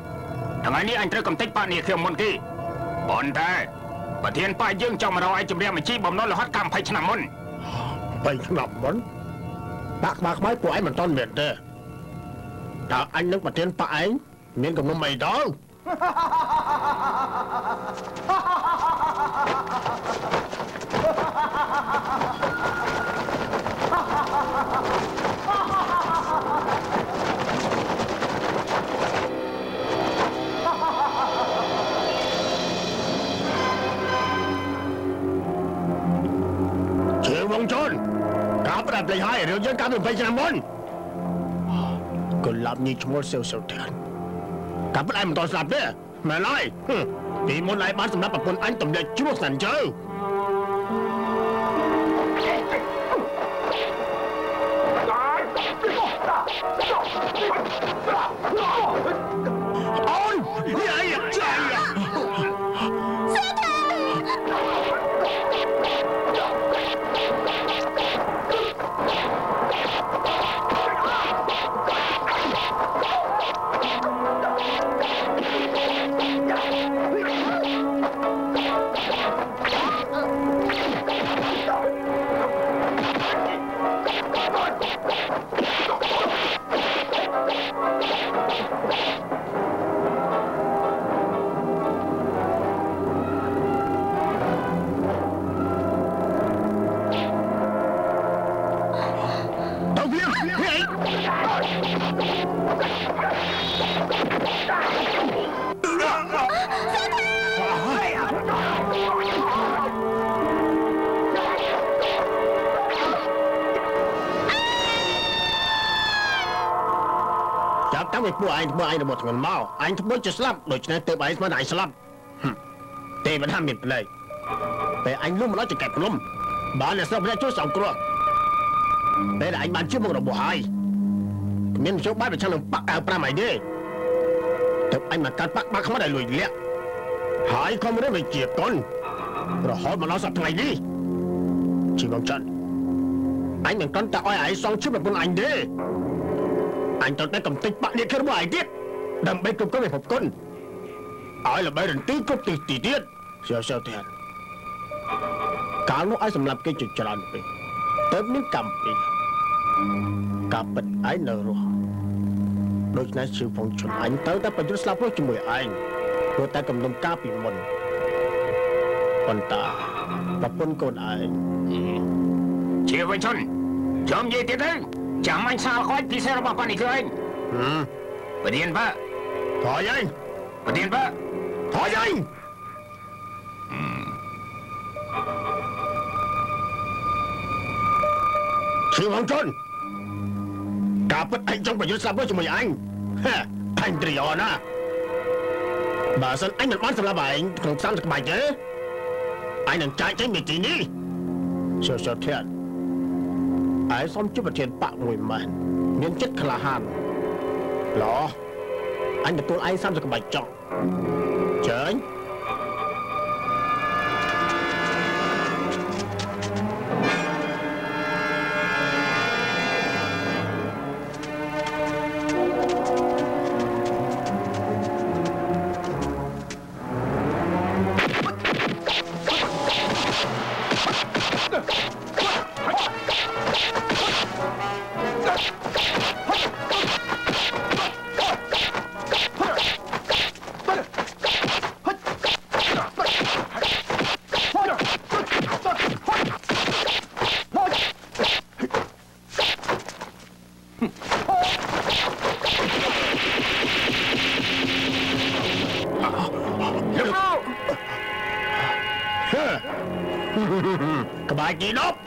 S6: ថ្ងៃនេះអញត្រូវកំទេចបាក់នេះខ្ញុំមុនគេប៉ុន្តែប្រធានបាក់យើងចង់មករកឯងជំរាបបញ្ជីបំណុលរហូតកម្ម20ឆ្នាំមុន20ឆ្នាំមុនបាក់ខ្មោចពួកឯងមិនតន់មានទេតើអញនឹងប្រធានបាក់ឯងមានកំណុំអីដល់ជាវងជន់ការប្រែប្លែកហើយរឿងយើងកាលពី20ឆ្នាំមុនកុលាប់នេះឈ្មោះសេវសេវធានកាប់ឯងមិនតស្លាប់ទេមែនហើយពីមុនឯងបានសម្រាប់ប្រពន្ធអញទម្លាក់ជ្រោះស្នានជើអូនយាយចាយ ងវាពួកឯងធ្វើឯងរបត់ធ្ងន់មកឯងធ្វើជាស្លាប់ដូច្នេះទើបឯងស្មានតែឯងស្លាប់ទេវតាមានប្លែកពេលឯងលុំមកដល់ចង្កេះភ្នំបានអ្នកស្រុកម្នាក់ជួយសង្គ្រោះពេលឯងបានជាមុខរបស់ហើយគ្មាននយោបាយប្រឆាំងនឹងបកកៅ5ឯទេទើបឯងមកកាត់បាក់ខ្មាត់ឲ្យលួចលាក់ហើយក៏មិនរៀបជាកុនរហូតមកដល់សប្តាហ៍នេះជីវងច័ន្ទអញមិនគ្រាន់តែឲ្យឯងសងជិះប្រពន្ធអញទេអញត្រូវតែកំទេចបាក់នេះគេរបស់ឯងទៀតដើម្បីគ្រប់គ្រងពិភពគុណឲ្យល្បីរន្ទីគ្រប់ទិសទីទៀតសើទៀតកាលនោះឲ្យសម្រាប់គេជាច្រើនពេកទៅមានកម្មពីការពិតឯងនៅរស់ដូច្នេះជឿផងជន់អញទៅតែបញ្យុស្លាប់រស់ជាមួយឯងព្រោះតែកំណុំការពីមុនប៉ុន្តែប្រពន្ធកូនឯង
S4: ជាវជនចាំនិយាយទៀតទៅចាំអញសាលខ្វាច់ពិសេសរបស់ប៉ានេះគឺឯងបរៀនបើ
S6: ថយឯង
S4: បរៀនបើ
S6: ថយឯងជឿផងជន់ការពិតឯងចង់បញ្យុស្លាប់រស់ជាមួយឯងអញត្រីអណាបើសិនអញមិនបានសម្លាប់ឯងក្នុង30ក្បាច់ទេអញនឹងចាយចេញពីទីនេះសើធានឯងសុំជួបប្រធានបកមួយម៉ែនមានចិត្តក្លាហានឡោអញទទួលឯង30ក្បាច់ចុះចេញក្បាច់ទី10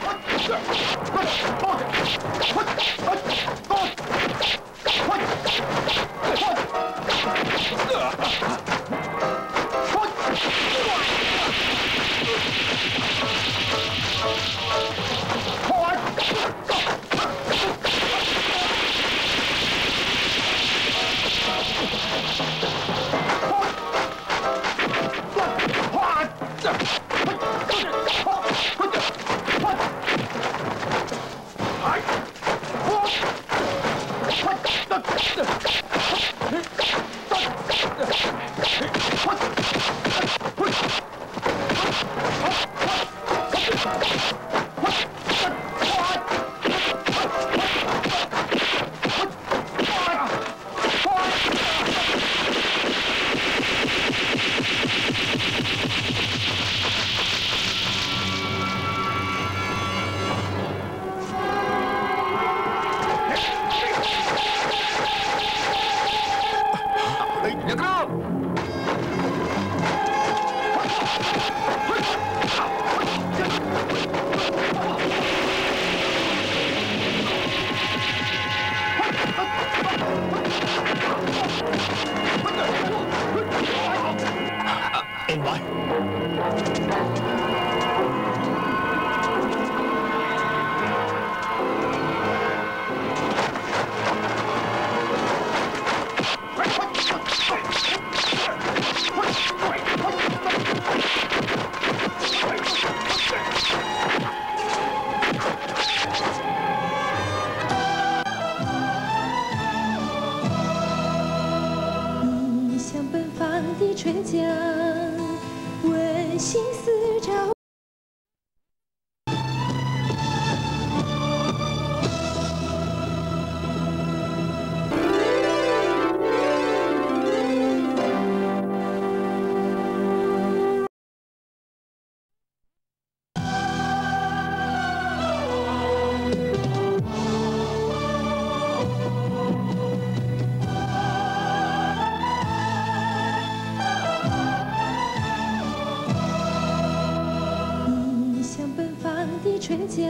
S7: 倔强，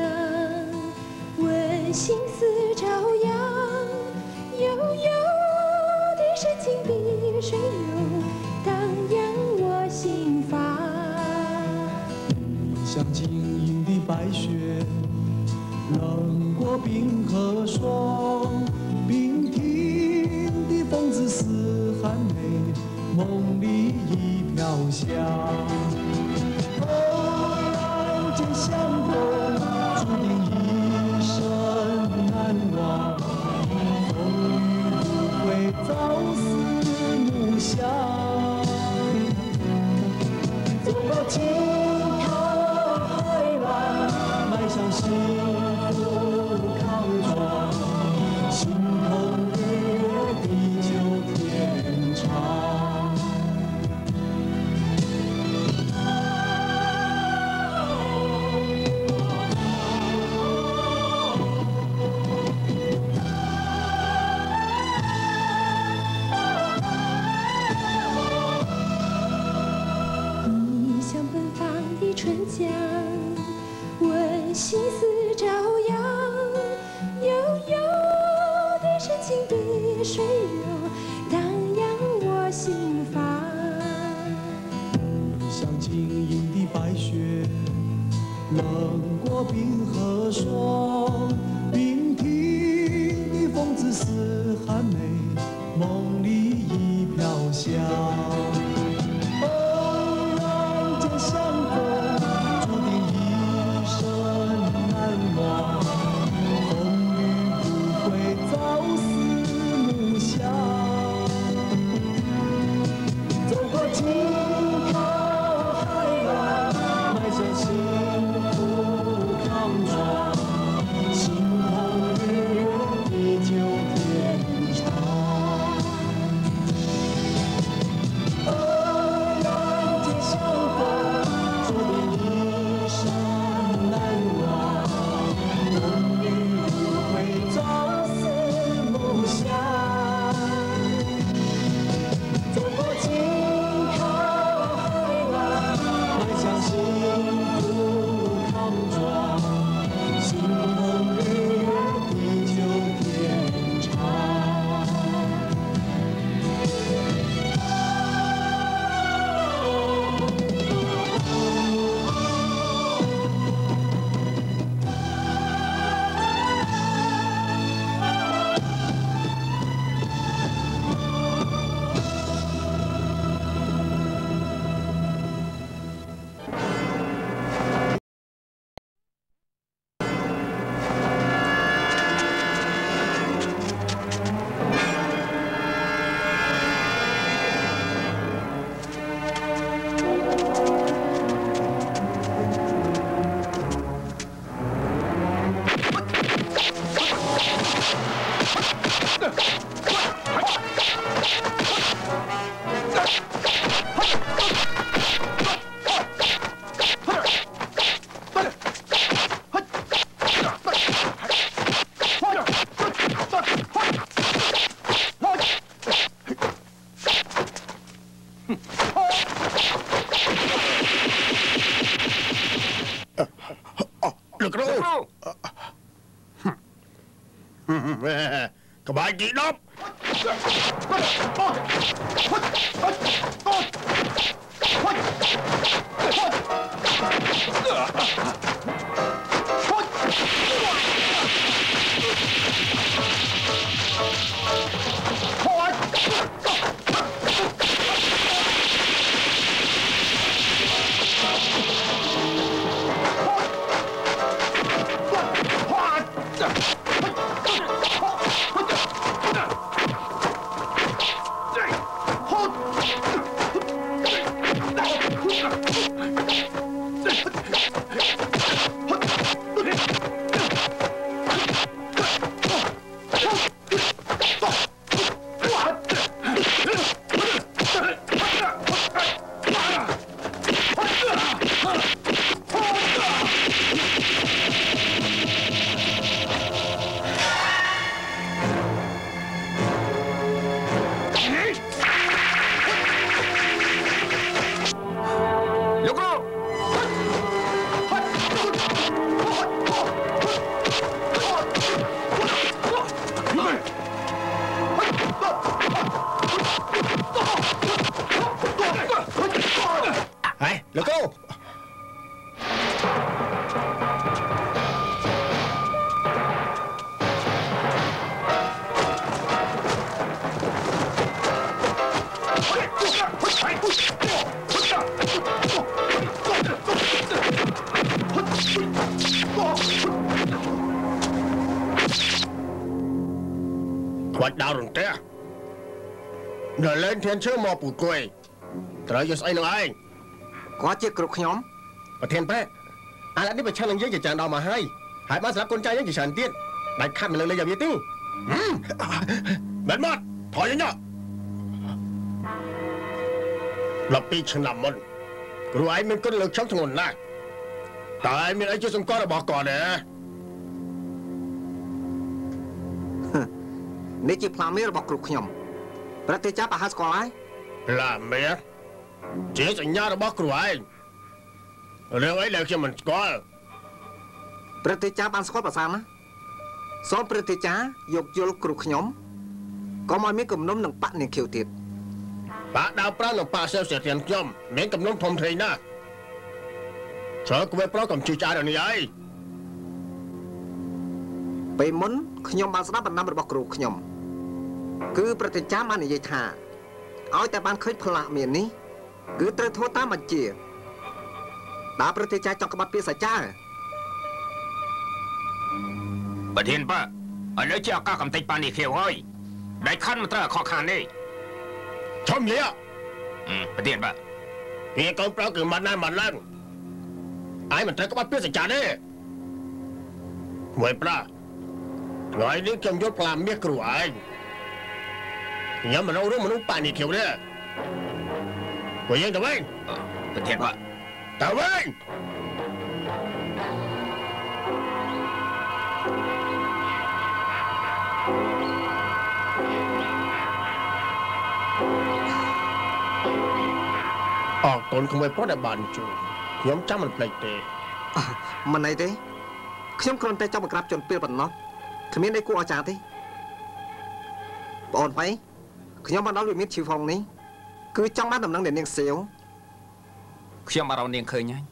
S7: 问心似朝阳，悠悠
S5: 水流，荡漾我心房。像晶莹的白雪，冷过冰和霜。冰停的风子似寒梅，梦里已飘香。偶然间相逢，注定一生难忘。风雨不会朝思暮想，走过惊涛骇浪，迈向幸福康庄。心头日月，地久天长。你像奔放的春江，温馨似朝阳，悠悠的深情的水流，荡漾我心房。像晶莹的白雪，冷过冰和霜。冰停的风子似寒梅，梦里已飘香。偶然间相逢，注定一生难忘。风雨不会朝思暮想，走过惊涛骇浪，迈向幸福康庄。心头日月，地久天长。偶然间相逢，注定一生难忘。风雨不会朝思暮想，走过惊涛骇浪，迈向幸福康庄。心头日月，地久天长。
S6: លោកគ្រូក្បាច់ទី10
S5: Hut!
S6: គាត់ដៅរន្ទះដល់លេងធានឈើមកពូគួយត្រូវយកស្អីនឹងឯង
S2: គាត់ជាគ្រូខ្ញុំ
S6: ប្រធានប៉ែអាឡែនេះប្រឆាំងនឹងយើងជាច្រើនដល់មកហើយបានសម្រាប់កូនចៅយើងជាច្រើនទៀតដាច់ខាត់មិនលើលេងយកវាទេមិនមកថយញ៉ា12 ឆ្នាំមុនគ្រូឯងមានគុណលើកចង់ធ្ងន់ណាស់តែឯងមានអីជាសម្គាល់របស់គាត់ទេ
S2: នេះជាផ្លាមេរបស់គ្រូខ្ញុំប្រតិចាប់អាហារស្គាល់ហើយ
S6: ផ្លាមេជាសញ្ញារបស់គ្រូឯងរឿងអីដែលខ្ញុំមិនស្គាល់
S2: ប្រតិចាប់បានស្គាល់ប្រសាណាសូមប្រតិចាយកយល់គ្រូខ្ញុំក៏មកមានគំនុំនឹងបកនាងខៀវទៀត
S6: បាក់ដៅប្រាំនឹងប៉ាសេវសេធានខ្ញុំមានគំនុំធំធេងណាស់ចូលគួយប្រុសកំជិះចារនេះហើយ
S2: ពេលមុនខ្ញុំបានស្ដាប់បណ្ដាំរបស់គ្រូខ្ញុំគឺប្រតិចាបាននិយាយថាឲ្យតែបានឃើញផ្លាកមាននេះគឺត្រូវធ្វើតាមបញ្ជាតើប្រតិចាចង់ក្បត់ពាក្យសច្ចា
S4: ប្រធានប៉ឥឡូវជាឱកាសកំទេចប៉ានេះខៀវហើយដែលខណ្ឌមិនត្រូវខកខានទេ
S6: ឈុំលា
S4: ប្រធានប៉
S6: វាកូនប្រុសគឺមិនណាស់មិនឡើងឯងមិនត្រូវក្បត់ពាក្យសច្ចាទេមួយប្រាថ្ងៃនេះខ្ញុំយកផ្លាមាសគ្រូឯងខ្ញុំមិនรู้មនុស្សប៉ានេះខៀវទេពួកយើងទៅវិញ
S4: ប្រធានប៉
S6: ទៅវិញអរគុណក្មួយប្រុសដែលបានជួយខ្ញុំចាំមិនភ្លេចទេ
S2: មិនអីទេខ្ញុំគ្រាន់តែចង់បង្ក្រាបជនពីលប៉ុណ្ណោះគ្មានអីគួរអស្ចារ្យទេបងអូនបែខ្ញុំបានដល់វិមានជីវហងនេះគឺចង់បានដំណឹងdariនាងសៀវ
S7: ខ្ញុំបានរកនាងឃើញហើយ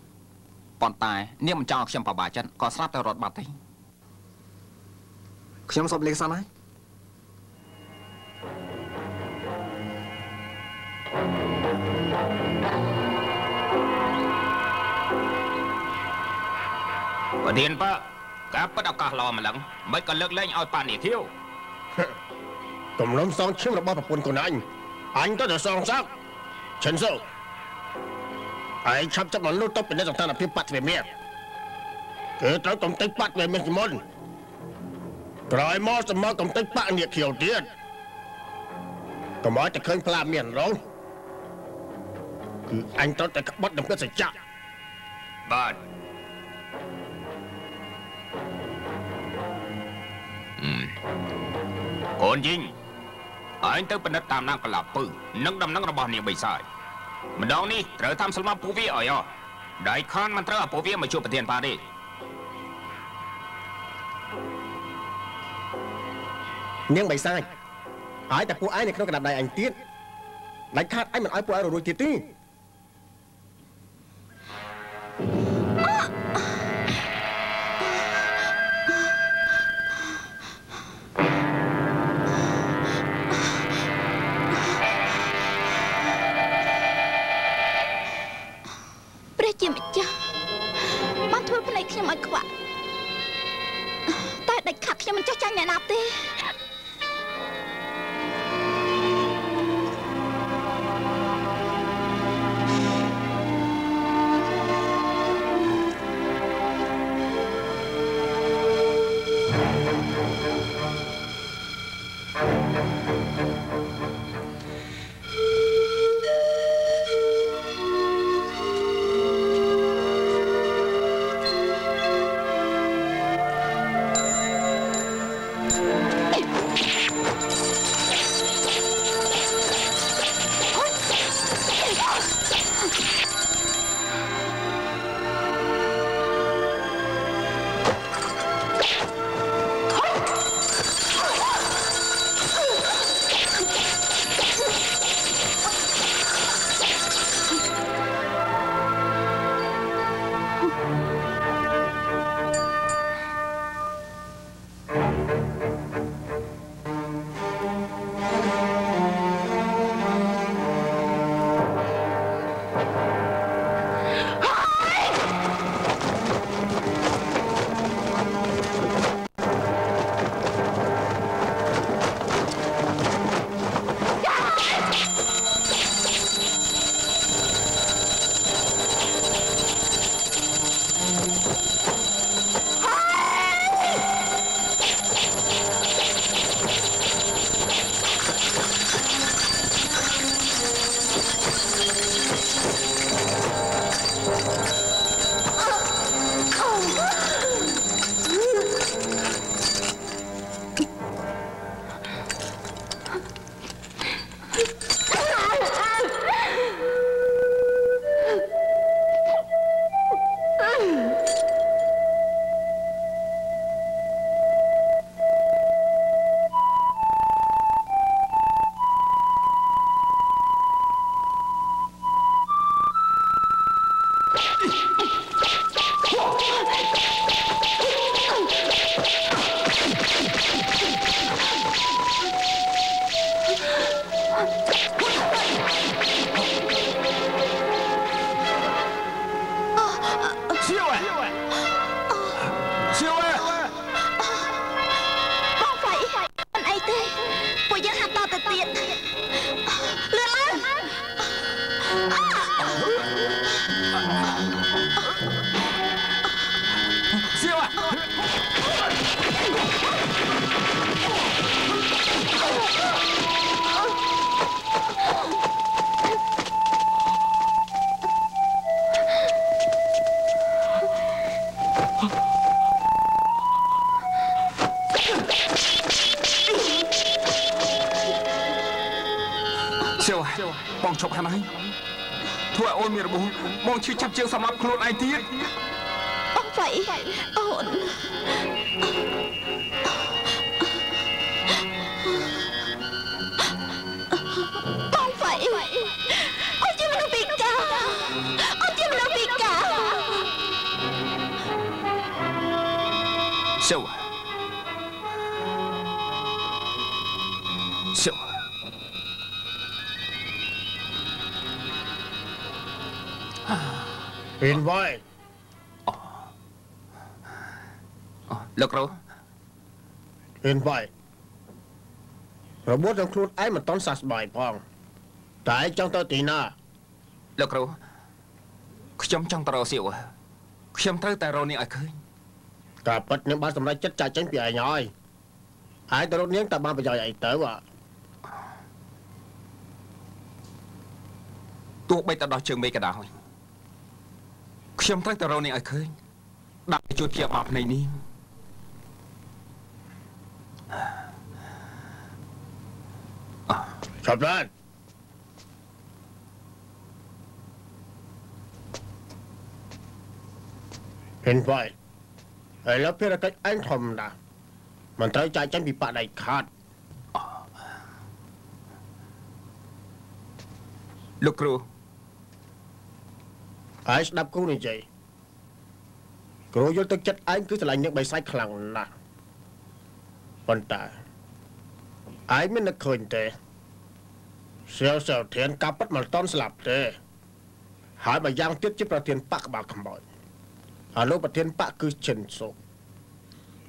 S7: ប៉ុន្តែនាងមិនចង់ឲ្យខ្ញុំបបាចិត្តក៏ស្រាប់តែរត់បាត់ទេ
S2: ខ្ញុំសូមលេងសិនហើយ
S4: ប្រធានប៉ការពិតឱកាសល្អម្លឹងមិនក៏លើកលែងឲ្យប៉ានេះខៀវ
S6: កំឡុងសងឈឹមរបស់ប្រពន្ធខ្លួនអញទៅតែសងសឹកឈិនសូឯងឆាប់ចាប់មនុស្សទៅពីនៅស្ថានភាពបាត់វាមានគឺត្រូវកំទេចបាត់វាមានមុនក្រោយមកសមកំទេចបាក់នេះខៀវទៀតកុំឲ្យតែឃើញផ្លាមានរងគឺអញត្រូវតែក្បត់នឹងពិតសច្ចៈ
S4: បាទកូនជីងឯងទៅពិនិត្យតាមនាងកលាពឹនិងដំណឹងរបស់នាងបិសាចម្ដងនេះត្រូវតាមស្លមកពួកវាឲ្យអស់ដៃខនមិនត្រូវឲ្យពួកវាមកជួបប្រធានប៉ាទេ
S6: នាងបិសាចឲ្យតែពួកឯងនៅក្នុងកណ្ដាប់ដៃអញទៀតដាច់ខាតឯងមិនឲ្យពួកឯងរួចទៀតទេ
S1: ជាម្ចាស់បានធ្វើភ្នែកខ្ញុំឲ្យខ្វាក់តែដាច់ខាត់ខ្ញុំមិនចេះចាញ់អ្នកណាទេ
S4: siêu à siêu à bong chọc hả này thua ôi miền bùng bong chưa chặt chiêu sầm lấp luôn ai tiếc
S1: vậy ổn không phải ôi chứ mình bị cả ôi chứ mình bị cả
S4: siêu siêu
S6: Yên vai
S4: លោកគ្រូ
S6: Yên vai របួសរបស់ខ្លួនឯងមិនតន់សះស្បើយផងតែឯងចង់ទៅទីណា
S4: លោកគ្រូខ្ញុំចង់ទៅរកសៀវខ្ញុំត្រូវតែរកនាងឲ្យឃើញ
S6: ការពិតនាងបានសម្រេចចិត្តចាកចេញពីឯងហើយឯងទៅរកនាងតែបានប្រយោជន៍អីទៅ
S4: ទោះបីតែដោះជើងមេក៏ដោយខ្ញុំត្រូវតែរកនាងឲ្យឃើញដើម្បីជួយព្យាបាលភ្នែកនាង
S6: Chọc lên Hiện vậy ở lớp phía là cách anh thầm đã mình tới chạy tranh bị bạn này khát
S4: លោកគ្រូ
S6: ai đáp cứu này chị cô vô tức chất anh cứ lại những bài sai khẳng nè còn ta ai mới nó khởi thế Siêu siêu thiền cắp bắt mà tôn sạp thế hỏi mà giang tiết chứ bà thiền bạc bà không bội ở lúc bà thiền bạc cứ chân số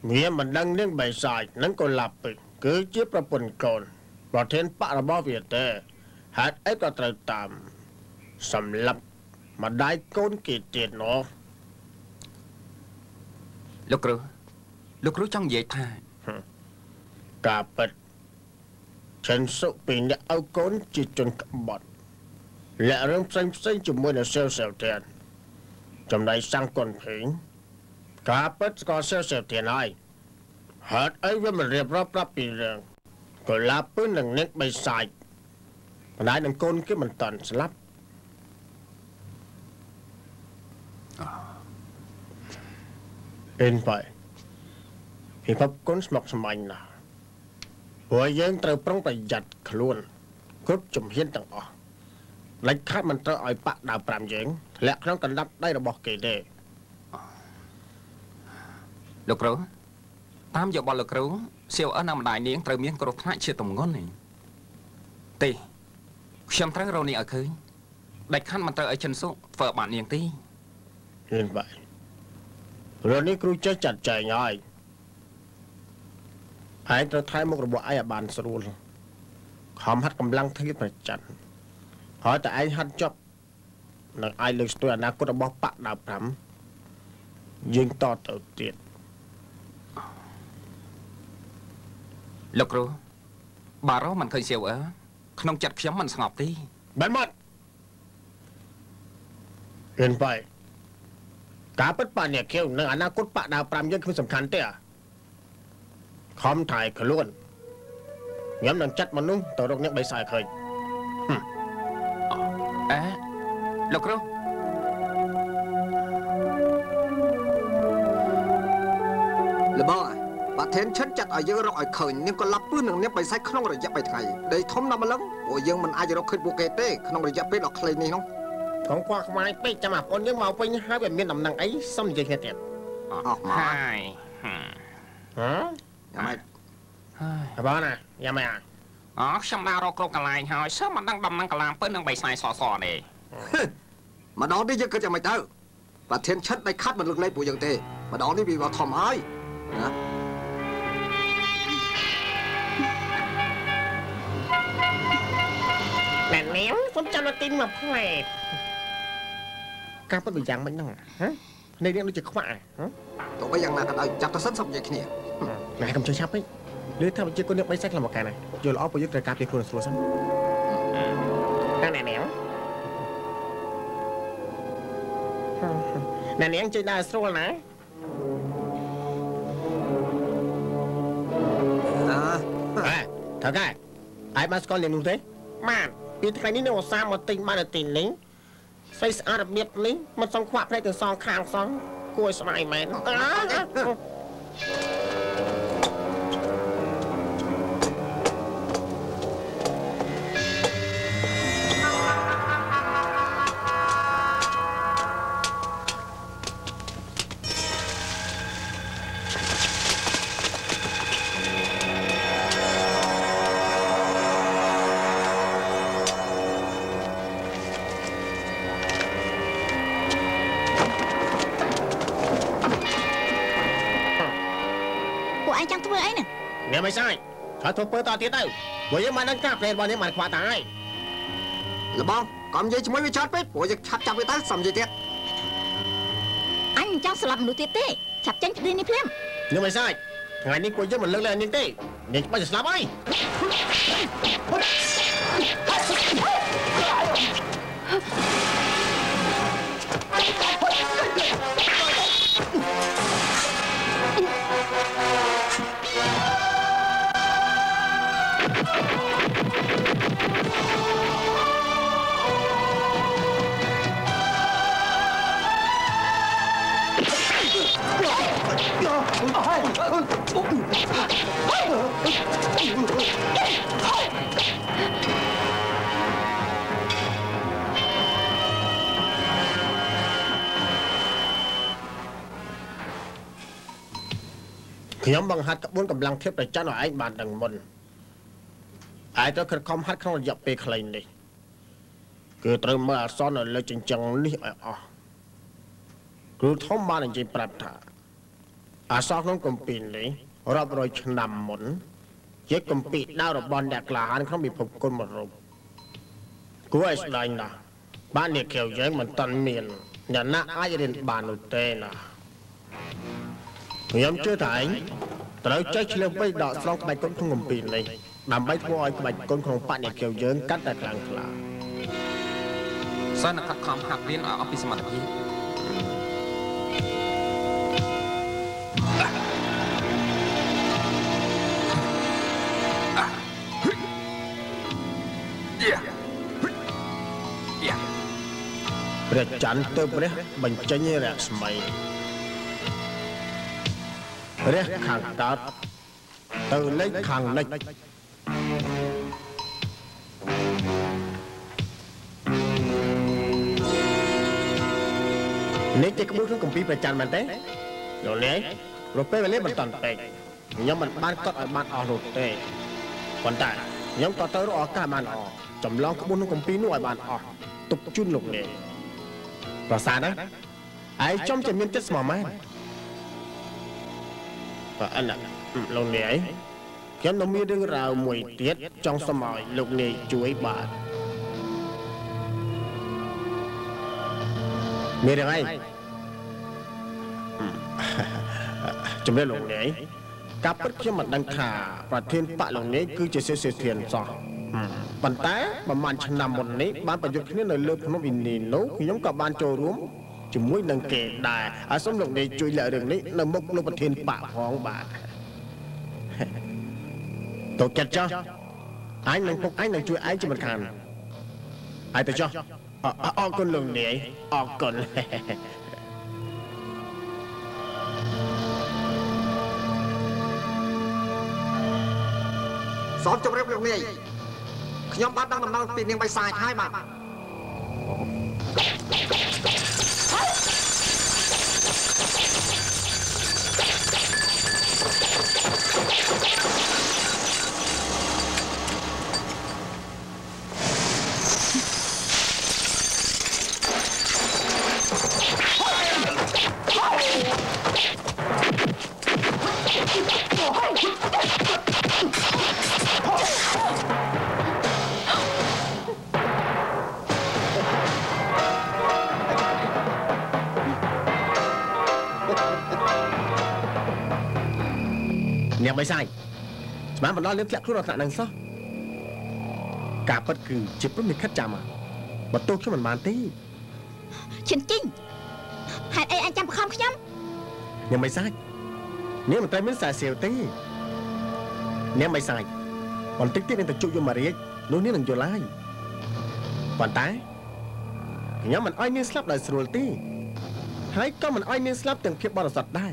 S6: nghĩa mình đang nên bài dài nâng cô lạp cứ chiếc bà bồn cồn bà thiền bạc là bao việt thế hát ấy có trời tạm sầm lập mà đai côn kỳ tiền nó
S4: លោកគ្រូចង់និយាយថា
S6: Cả bật Chân sự bị nhận áo côn chỉ chân cầm bọt Lẹ rơm xanh chỉ môi là siêu siêu tiền Trong đây sang quần phính Cả bật có siêu siêu tiền ai Hết ấy với mình riêng rắp bị rừng Rồi lạp bức nâng nét bay xài Mà đáy nâng côn cái mình toàn lắp Yên vậy Thì pháp côn mọc xâm anh nào Hồi dânត្រូវប្រុងប្រយ័ត្នខ្លួនគ្រប់ជំហានទាំងអស់លេចខាត់មិនត្រូវឲ្យបាក់ដើម5យើងធ្លាក់ក្នុងកណ្ដាប់ដៃរបស់គេទេ
S4: លោកគ្រូតាមយោបល់លោកគ្រូសៀវអិននៅម្ដាយនាងត្រូវមានគ្រោះថ្នាក់ជាទម្ងន់ទេខ្ញុំត្រូវរកនាងឲ្យឃើញដាច់ខាត់មិនត្រូវឲ្យចិនសុធ្វើបាត់នាងទេ
S6: Yên vậy Rồiនេះគ្រូចេះចាត់ចែងហើយ Hãy trở thay một bộ ai ở bàn sơ rùa Khóm hát cầm lăng thiết mà chẳng Hỏi tại anh hát chọc Là ai lực tôi là có đã bó bạc đạp lắm Nhưng to tự tiết
S4: លោកគ្រូបារោមិនឃើញសៀវអើក្នុងចិត្តខ្ញុំមិនស្ងប់ទេ
S6: Bán mất Yên vậy Cả bất bà nhẹ kêu Nâng ảnh cốt bạc đạp lắm nhưng không sầm khăn thế à Khóm thải khởi luôn Nhóm nâng chất mà nung Tổ độc những bấy xài khởi
S4: លោកគ្រូ
S2: Là bơ à Bà thén chất chặt ở dưới rộng ở khởi Nhưng có lắp bư nâng nếp bày sách không rồi dẹp bày thầy Đây thôm nằm lắm Ủa dương mình ai cho nó khởi bộ kê tê Không rồi dẹp bấy lọc lên này không
S6: Không qua không ai bấy chăm ạp ôn những màu bấy hai bên miền nằm nặng ấy Xong gì hết tiệt
S4: ហើយ
S6: Hả?
S2: Dạ mày
S6: Bà nè, dạ mày à
S4: ខ្ញុំដើររកគ្រប់កន្លែងហើយសើមិនដឹងដំណឹងកន្លងពើនឹងបៃសាយសសនេះ
S2: Mà đó đi chứ cứ cho mày tao Và thén chất đây khát mà lực lên bộ dương tê Mà đó đi bị vào thòm hơi
S6: Nè ném, không cho nó tin mà phèt Các bất bị dạng bệnh đâu hả? ភ្នែកនេះដូចជាខ្វាក់
S2: ទោះបីយ៉ាងណាក៏ដោយចាប់ទៅសិនសុំនិយាយគ្នា
S6: ណែកុំចេះឆាប់ពេកលឺថាជាគុណអ្នកបីសាច់ខ្លះមកកានណាយល់ល្អពួកយើងត្រូវការពីខ្លួនស្រួលសិនណែនាងជួយដើរស្រួលណាថៅកែអាយបានស្គាល់នាងនោះទេបានពីថ្ងៃនេះនៅឧស្សាហ៍មកទិញបាននៅទីនេះស្អីស្អាតរបៀបនេះមិនសងខ្វាក់ភ្នែកទាំងសងខាងសងគួរឲ្យស្ដាយមែនអ្នកមិនសាច់ថាធ្វើពើតទៀតទៅព្រោះយើងមិនដឹងការប្រេនរបស់យើងមិនខ្វះតាហើយលបងកុំនិយាយជាមួយវាចោតពេកព្រោះយើងឆាប់ចាប់វាទៅសំនិយាយទៀត
S1: អញមិនចង់ស្លាប់មនុស្សទៀតទេឆាប់ចេញពីនេះភ្លាម
S6: អ្នកមិនសាច់ថ្ងៃនេះពួកយើងមិនលើកលែងនាងទេនាងច្បាស់จะស្លាប់ហើយខ្ញុំបង្ហាត់ក្បួនកម្លាំងធៀបប្រច័ណ្ឌឲ្យឯងបានដឹងមុនឯងត្រូវខិតខំហាត់ក្នុងរយៈពេលខ្លីនេះគឺត្រូវមើលអក្សរនៅលើជញ្ជាំងនេះឲ្យអស់គ្រូធំបាននិយាយប្រាប់ថាអក្សរក្នុងគម្ពីរនេះរាប់រយឆ្នាំមុនជាគម្ពីរដៅរបស់អ្នកក្លាហានក្នុងពិភពគុណមួយរូបគួរឲ្យស្ដាយណាស់បានអ្នកកែវយើងមិនតាន់មានអ្នកណាអាចរៀនបាននោះទេណាខ្ញុំជឿថាឯងត្រូវចេះឆ្លៀវវៃដកស្រង់ក្បាច់គុណក្នុងគម្ពីរនេះដើម្បីធ្វើឲ្យក្បាច់គុណក្នុងបញ្ញាកែវយើងកាន់តែខ្លាំងក្លា
S7: សិនខិតខំហាត់រៀនឲ្យអស់ពីសមត្ថភាព
S6: ព្រះច័ន្ទទៅព្រះបញ្ចេញរស្មីព្រះខាងកើតទៅលេខខាងលិចនេះជាក្បួនក្នុងគម្ពីរព្រះច័ន្ទមែនទេលោកនាយព្រោះពេលវេលាមិនតាន់ពេកខ្ញុំមិនបានកត់ឲ្យបានអស់នោះទេប៉ុន្តែខ្ញុំក៏ទៅរកឱកាសបានអស់ចម្លងក្បួនក្នុងគម្ពីរនោះឲ្យបានអស់ទុកជូនលោកនាយប្រសាទណាឯងចំតែមានចិត្តស្មោះមែនបើអិនលោកនាយខ្ញុំនៅមានរឿងរ៉ាវមួយទៀតចង់សុំឲ្យលោកនាយជួយបាទមានរឿងអីជំរាបលោកនាយការពិតខ្ញុំមិនដឹងថាប្រធានបកលោកនាយគឺជាសិស្សធានសោះប៉ុន្តែប្រហែលឆ្នាំមុននេះបានប្រយុទ្ធគ្នានៅលើភ្នំអ៊ីនីនោះខ្ញុំក៏បានចូលរួមជាមួយនឹងគេដែរហើយសូមលោកនាយជួយលើករឿងនេះនៅមុខលោកប្រធានបកផងបាទតើកាត់ចោះអញនឹងពុកអញនឹងជួយឯងជាមិនខានហើយទៅចោះអរគុណលោកនាយអរគុណ
S2: សូមជម្រាបលោកនាយខ្ញុំបានដឹងដំណឹងពីនាងបៃសាចហើយបាទ
S6: អ្នកមិនសាយស្មានបណ្ដោះលៀបធ្លាក់ខ្លួនដល់ថ្នាក់នឹងសោះការពិតគឺជាព្រមនិខិតចាំបើទោសខ្ញុំមិនបានទេ
S1: ឈិនជីងហេតុអីអញចាំបខំខ្ញុំ
S6: អ្នកមិនសាយអ្នកមិនត្រូវមានសារសៀវទេអ្នកមិនសាយបន្តិចទៀតនឹងទៅជួបយមរាជនោះអ្នកនឹងយល់ហើយប៉ុន្តែខ្ញុំមិនអោយនាងស្លាប់ដោយស្រួលទេហើយក៏មិនអោយនាងស្លាប់ទាំងភាពបរិសុទ្ធដែរ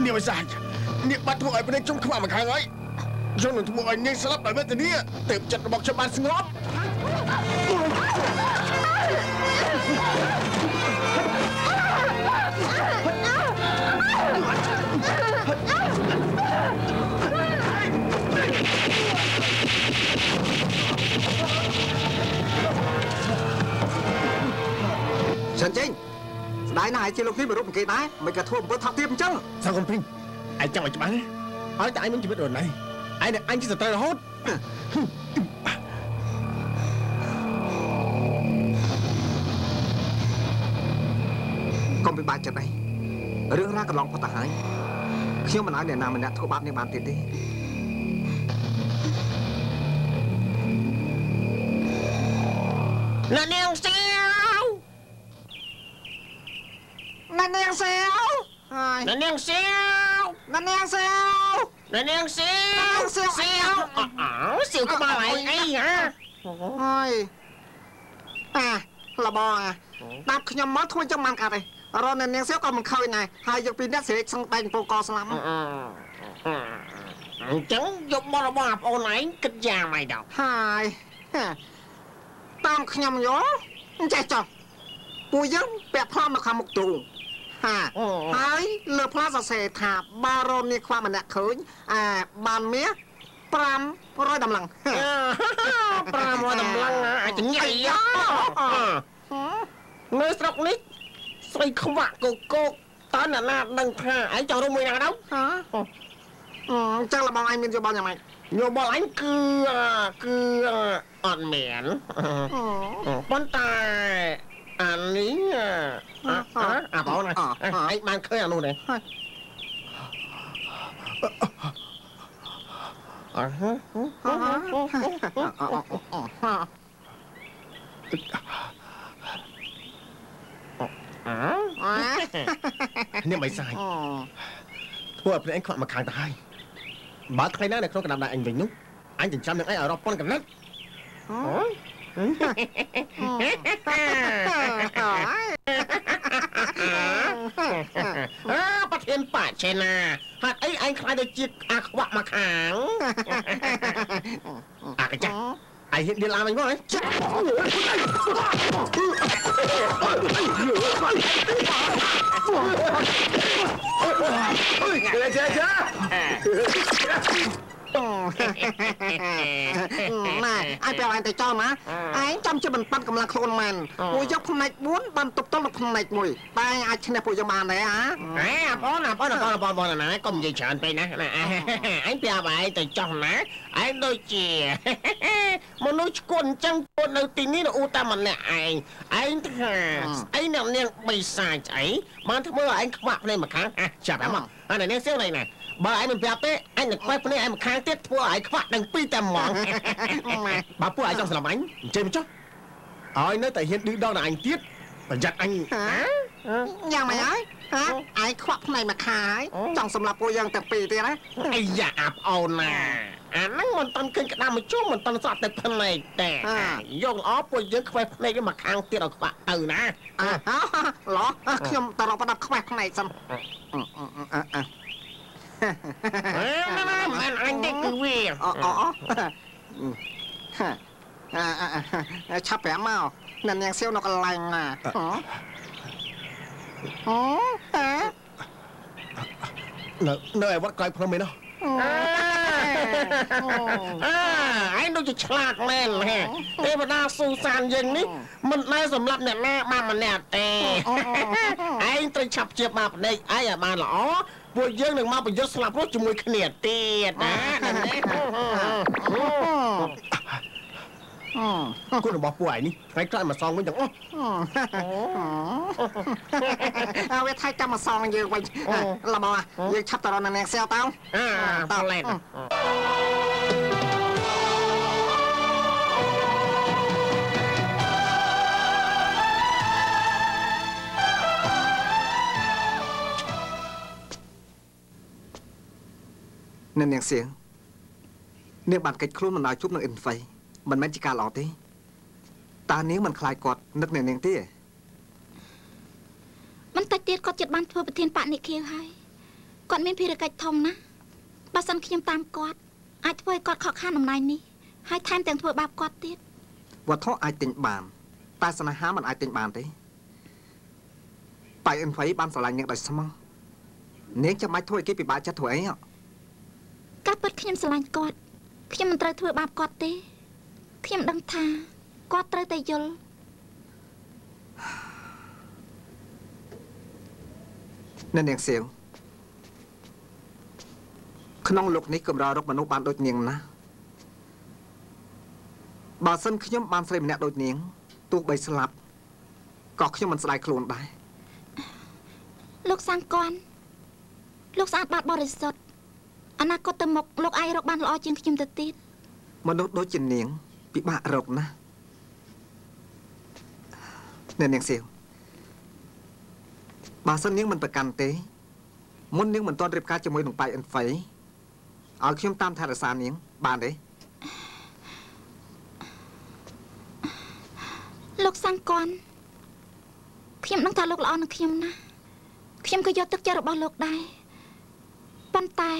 S6: នាងមិនសាច់នាងបាត់ធ្វើឲ្យប្រេងខ្ញុំខ្វះមួយខាងហើយខ្ញុំនឹងធ្វើឲ្យនាងស្លាប់ដោយវេទនាទើបចិត្តរបស់ខ្ញុំបានស្ងប់
S2: សិនចេញស្ដាយណាស់ឲ្យជាលោកនេះមិនរកគេដែរមិនក៏ធ្វើអំពើថោកទាបអញ្ចឹង
S6: សង្ឃុំព្រីងឯងចាំឲ្យច្បាស់ណាឲ្យតែឯងមានជីវិតរស់នៅឯងនឹងអញជាសត្រូវរហូត
S2: កុំពិបាកចិត្តអីរឿងរ៉ាវកន្លងផុតទៅហើយខ្ញុំមិនឲ្យអ្នកណាម្នាក់ធ្វើបាបនាងបានទៀតទេ
S3: អ្នកនាងសៀវ
S2: អ្នកនាងសៀវហើយ
S3: អ្នកនាងសៀវ
S2: អ្នកនាងសៀវ
S3: អ្នកនាងសៀវសៀវសៀវក្បាលអីហ៎
S2: ហើយលបងដាប់ខ្ញុំមកធ្វើចឹងបានកាត់ទេរនអ្នកនាងសៀវក៏មិនឃើញដែរហើយយកពីអ្នកស្រែកសឹងបែកពូកស្លាប់
S3: អញ្ចឹងយកមករបស់អាប្អូនឯងគិតយ៉ាងម៉េចដល់
S2: ហើយតាមខ្ញុំយល់ចេះចុះពួកយើងពាក់ផ្លោមនៅខាងមុខទូហើយលើផ្លាសរសេរថាបារ៉ូននេះខ្វះម្នាក់ឃើញបានមាស500តម្លឹង
S3: 500តម្លឹងអាចញ៉ៃនៅស្រុកនេះស្រីខ្វាក់កកតើអ្នកណាដឹងថាឯងចង់រួមមួយណាđâu
S2: អញ្ចឹងលបងឯងមានយោបល់យ៉ាងម៉េច
S3: យោបល់អញគឺអត់មានប៉ុន្តែអានេះអាបងណាឯងបានឃើញអានោះទេ
S6: នេះមិនសាយធ្វើឲ្យព្រះឯងខ្វាក់មកខាងទៅហើយបើថ្ងៃណានៅក្នុងកណ្ដាប់ដៃអញវិញនោះអញចិញ្ចឹមនឹងឯងឲ្យរាប់ពាន់កំណត់ប្រធានបាចេណាហេតុអីឯងខ្លាចទៅជាអាខ្វាក់មកខាងអាកញ្ចាស់ឯងហ៊ានឌីលអាវិញមកហ៎ចា
S2: ណែអញប្រាប់អញទៅចោលណាឯងចាំជិះមិនប៉ាន់កម្លាំងខ្លួនមែនពួកយកផ្នែក4បានទប់ទល់នឹងផ្នែក1តែអាចឈ្នះពួកយើងបានទេហ៎
S3: បងណាកុំនិយាយច្រើនពេកណាអញប្រាប់ឯងទៅចោះណាឯងដូចជាមនុស្សឈួនអញ្ចឹងពួននៅទីនេះឧតាម្នាក់ឯងថាស្អីអ្នកនាងបិសាចស្អីបានធ្វើឲ្យឯងខ្វាក់ភ្នែកម្ខាងចាប់ហ្មងអានេះសៀវណៃណាបើឯងមិនប្រាប់ទេអញនឹងខ្វាក់ភ្នែកឯងម្ខាងទៀតធ្វើឲ្យឯងខ្វាក់ទាំងពីរតែហ្មងបើពួកឯងចង់ស្លាប់អញអញ្ចឹងចុះឲ្យនៅតែហ៊ានឌឺដល់ដល់អញទៀតប្រយ័ត្នអញ
S2: យ៉ាងម៉េចហើយឯងខ្វាក់ភ្នែកម្ខាងហើយចង់សម្លាប់ពួកយើងទាំងពីរទៀតណា
S3: អាយ៉ាអាប់អូនណាអាហ្នឹងមិនតាន់ឃើញក្តាមមកជុំមិនតាន់ស្រាប់តែភ្នែកតែយកល្អពួកយើងខ្វេះភ្នែកវាមកខាងទៀតឲ្យខ្វាក់ទៅណា
S2: ឡោះខ្ញុំតរប្រដាប់ខ្វេះភ្នែកសិន
S3: មិនអញទេគឺវា
S2: ឆាប់ប្រាប់មកអ្នកនាងសៀវនៅកន្លែងណា
S6: នៅឯវត្តក្រោយភ្នំឯណោះ
S3: ឯងដូចជាឆ្លាតមែនទេវតាស៊ូសានយើងនេះមិនដែលសម្លាប់អ្នកណាបានម្នាក់ទេឯងត្រូវឆាប់ជាបាបភ្នែកឯងឲ្យបានល្អពួកយើងនឹងមកប្រយុទ្ធស្លាប់រស់ជាមួយគ្នាទៀតណាគុណរបស់ពួកឯងនេះថ្ងៃក្រោយមកសងវិញទាំងអស់
S2: វាថៃចាំមកសងយើងវិញល្មមយើងឆាប់ទៅរកនាងសៀវតោ
S3: តឡែន
S2: នាងសៀវនាងបានកិច្ចខ្លួនមិនឲ្យជួបនឹងអ៊ិនហ្វៃមិនមែនជាការល្អទេតើនាងមិនខ្លាចគាត់នឹកនាងទេ
S1: មិនតិចទៀតគាត់ចិត្តបានធ្វើប្រធានបកនិគាវហើយគាត់មានភារកិច្ចធំណាស់បើសិនខ្ញុំតាមគាត់អាចធ្វើឲ្យគាត់ខកខានអំណាចនេះហើយថែមទាំងធ្វើបាបគាត់ទៀត
S2: វត្ថុអាចទិញបានតែស្នេហាមិនអាចទិញបានទេតែអ៊ិនហ្វៃបានស្រឡាញ់នាងដោយស្មោះនាងចាំបាច់ធ្វើឲ្យគេពិបាកចិត្តធ្វើអី
S1: ការពិតខ្ញុំស្រឡាញ់គាត់ខ្ញុំមិនត្រូវធ្វើបាបគាត់ទេខ្ញុំដឹងថាគាត់ត្រូវតែយល់
S2: នាងសៀវក្នុងលោកនេះកម្ររកមនុស្សបានដូចនាងណាបើសិនខ្ញុំបានស្រីម្នាក់ដូចនាងទោះបីស្លាប់ក៏ខ្ញុំមិនស្ដាយខ្លួនដែរ
S1: លោកសង្កនលោកស្អាតបាតបរិសុទ្ធអនាគតទៅមុខលោកអាចរកបានល្អជាងខ្ញុំទៅទៀត
S2: មនុស្សដូចជានាងពិបាករកណាស់នាងសៀវបើសិននាងមិនប្រកាន់ទេមុននាងមិនទាន់រៀបការជាមួយនឹងប៉ៃអ៊ិនហ្វៃឲ្យខ្ញុំតាមថែរក្សានាងបានទេ
S1: លោកសង្កនខ្ញុំដឹងថាលោកល្អនឹងខ្ញុំណាស់ខ្ញុំក៏យកទឹកចិត្តរបស់លោកដែរប៉ុន្តែ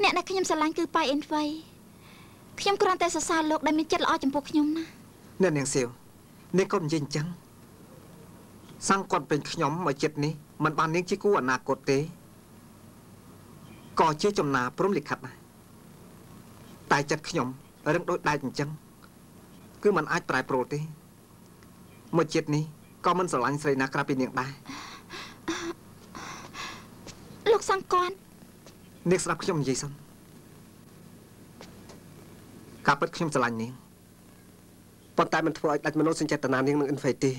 S1: អ្នកដែលខ្ញុំស្រឡាញ់គឺប៉ៃអ៊ិនហ្វៃខ្ញុំគ្រាន់តែសរសើរលោកដែលមានចិត្តល្អចំពោះខ្ញុំ
S2: ណានាងសៀវនាងក៏និយាយអញ្ចឹងសង្កត់ពេញខ្ញុំមកចិត្តនេះមិនបាននាងជាគូអនាគតទេក៏ជាចំណាព្រំលិខិតដែរតែចិត្តខ្ញុំរឹងដូចដែកអញ្ចឹងគឺมันអាចប្រែប្រួលទេមកចិត្តនេះក៏មិនស្រឡាញ់ស្រីណាក្រៅពីនាងដែរ
S1: លោកសង្កត់
S2: នាងស្ដាប់ខ្ញុំនិយាយសិនការពិតខ្ញុំស្រឡាញ់នាងប៉ុន្តែមិនធ្វើឲ្យដាច់មនោសញ្ចេតនានាងនឹងអ៊ិនហ្វៃទេ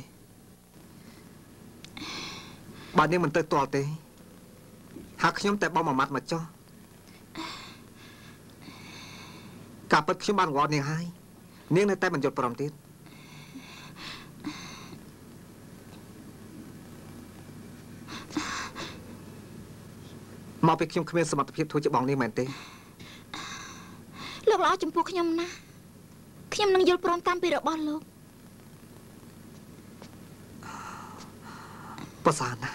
S2: បើនាងមិនទៅទាល់ទេហើយខ្ញុំតែបោះមួយម៉ាត់មកចុះការពិតខ្ញុំបានរត់នាងហើយនាងនៅតែមិនយល់ព្រមទៀតមកពីខ្ញុំគ្មានសមត្ថភាពធ្វើជាបងនាងមែនទេ
S1: លោកល្អចំពោះខ្ញុំណាខ្ញុំនឹងយល់ព្រមតាមពីរបស់លោក
S2: ប្រសាណា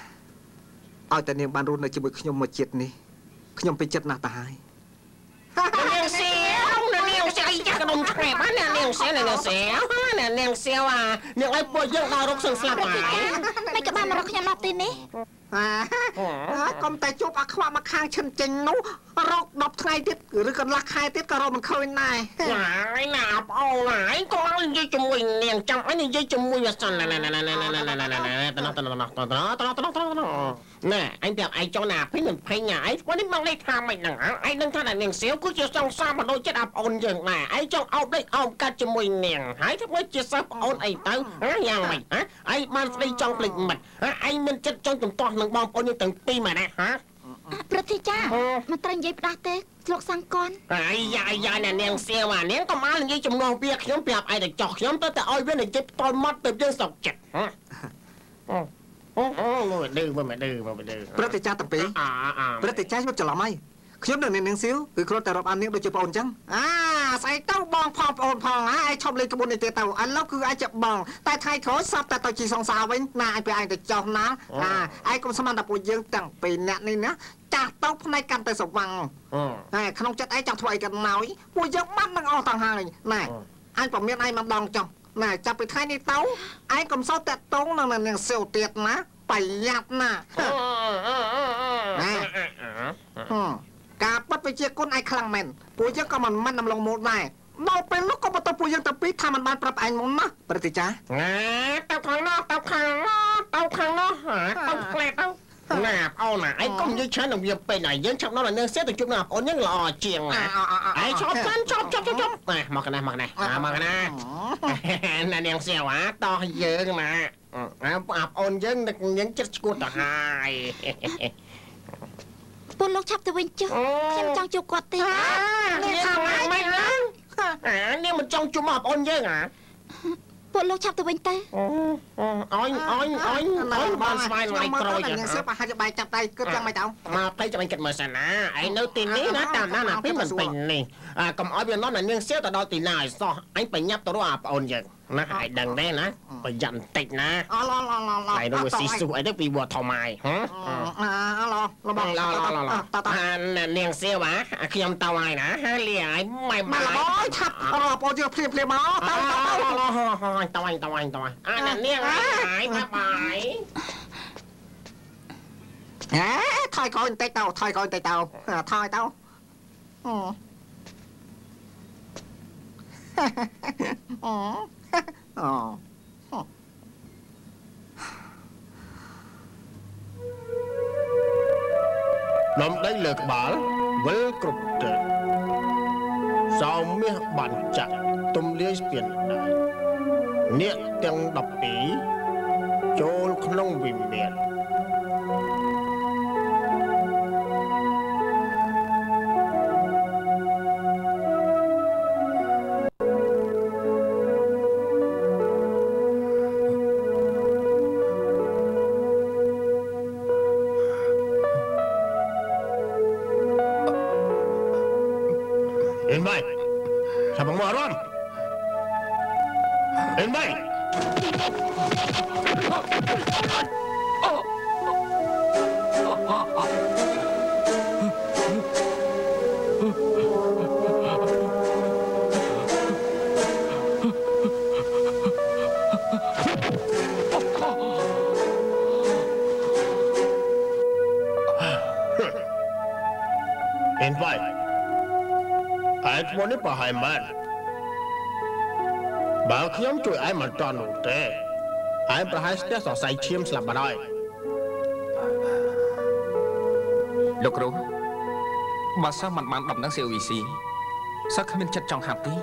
S2: ឲ្យតែនាងបានរស់នៅជាមួយខ្ញុំមួយជាតិនេះខ្ញុំពេញចិត្តណាស់ទៅហើយ
S3: នាងសៀវអីចាស់កណ្ដុំឆ្កែបាននាងសៀវនាងសៀវនាងសៀវនាងឲ្យពួកយើងដល់រកសឹងស្លាប់ហើ
S1: យមិនក៏បានមករកខ្ញុំមកទីនេះ
S2: កុំតែជប់អាខ្វាក់មកខាងឈិនចេញនោះ រក10ថ្ងៃទៀតឬក៏លាស់ខែទៀតក៏រកមិនឃើញដែរ
S3: ហើយណាប្អូនហើយកុំឲ្យនិយាយជាមួយនាងចាំឲ្យនិយាយជាមួយអាសិនណែអញប្រាប់ឯងចង់ណាភ័យមិនភ័យណាឯងគាត់នេះមកលេខថាមិនហ្នឹងឯងនឹងថានាងសៀវគឺជាសង្សារមកដូចចិត្តអាប្អូនយើងដែរឯងចង់អោបលេខអោបកាត់ជាមួយនាងហើយធ្វើជាសិស្សប្អូនអីទៅយ៉ាងម៉េចហ៎ឯងបានស្ដីចង់ភ្លេចមិត្តឯងមានចិត្តចង់ជំទាស់នឹងបងប្អូនយើងទាំងពីរមែនទេហ៎
S1: ប្រតិចាមិនត្រូវនិយាយផ្ដាស់ទេស្លុកសាំងកន
S3: អាយ៉ាណានាងសៀវអានាងក៏មកនិយាយចំនួនវាខ្ញុំប្រាប់ឯងទៅចោះខ្ញុំទៅតែឲ្យវានិយាយផ្ទាល់មាត់ទៅយើងសោកចិត្តមើលឌឺ
S2: ព្រឹត្តិការណ៍តាពីព្រឹត្តិការណ៍យកច្រឡំហើយខ្ញុំនៅនាងសៀវគឺគ្រាន់តែរាប់អាននាងដូចជាប្អូនអញ្ចឹងស្អីទៅបងផងប្អូនផងឯងឈប់លេងក្បួននេះទៀតទៅឥឡូវគឺឯងចាប់បងតែថ្ងៃក្រោយសពតែទៅជីសង្សារវិញណាឯងពេលឯងទៅចោះណាឯងកុំស្មានតែពួកយើងទាំងពីរនាក់នេះណាចាស់ទៅផ្នែកកាន់តែស្វាំងក្នុងចិត្តឯងចង់ធ្វើអីក៏ណោយពួកយើងបាននឹងអស់ទាំងហើយណែអញប្រមានឯងមិនដងចោះណែចាប់ពីថ្ងៃនេះទៅឯងកុំសោតតាក់តងនឹងនាងសៀវទៀតណាប្រយ័ត្នណាការបាត់វិជាគុណឯងខ្លាំងមែនពួកយើងក៏មិនដំឡងមកដែរដល់ពេលនោះក៏បន្តពួកយើងទៅពីថាมันបានប្រាប់ឯងមុនណាប្រតិចា
S3: ទៅខាងនោះទៅផ្លែទៅណាប្អូនណាឯងកុំនិយាយច្រើននឹងវាពេកណាយើងចាប់ដល់នាងសៀវទៅជួបនឹងប្អូនយើងល្អជាងណាឯងចប់មកកណាណានាងសៀវតោះយើងណាប្អូនយើងនឹកយើងចិត្តឈួតទៅហើយ
S1: ពលលោកឆាប់ទៅវិញចុះខ្ញុំចង់ជួបគាត់ទេ
S3: នាងថាម៉េចណានាងមិនចង់ជួបមកប្អូនយើង
S1: ពលលោកឆាប់ទៅវិញទៅ
S3: អញបានស្វែងរកក្រោយ
S2: នាងសៀវប្រហែលជាបែកចាប់ដៃគិតយ៉ាងម៉េចទៅ
S3: មកទៅចាំគិតមើលសិនណាឯងនៅទីនេះណាតាមណាពីមិនពេញនេះកុំឲ្យវានាំនាងសៀវទៅដល់ទីណាឲ្យសោះអញបញ្ញាប់ទៅរកប្អូនយើងណាឯងដឹងទេណាប្រយ័ត្នបន្តិចណា
S2: អឡ
S3: ឯងនោះស៊ីស៊ូអីទៅពីវត្តធំហើយ
S2: បង
S3: នាងសៀវខ្ញុំទៅហើយណាលាឲ្យម៉ែ
S2: មកឆាប់ប្អូនយើងភ្លាមមក
S3: ទៅនាងហើយបាយ
S2: ថយក្រោយបន្តិចទៅថយទៅ
S6: លំដីលើក្បាលវិលគ្រប់ទិសសោមាសបានចាក់ទំលាយស្ពានដែរនាគទាំង12ចូលក្នុងវិមានSiapa mau Aron? Enbai. Enbai. Ai muốn đi bảo hai man. បើខ្ញុំជួយឯងមិនតន់នោះទេឯងប្រហែលស្ទះសរសៃឈាមស្លាប់បាត់ហើយ
S7: លោកគ្រូបើសិនមិនបានដំណឹង CVC សិស្សគ្មានចិត្តចង់ហាត់ទេ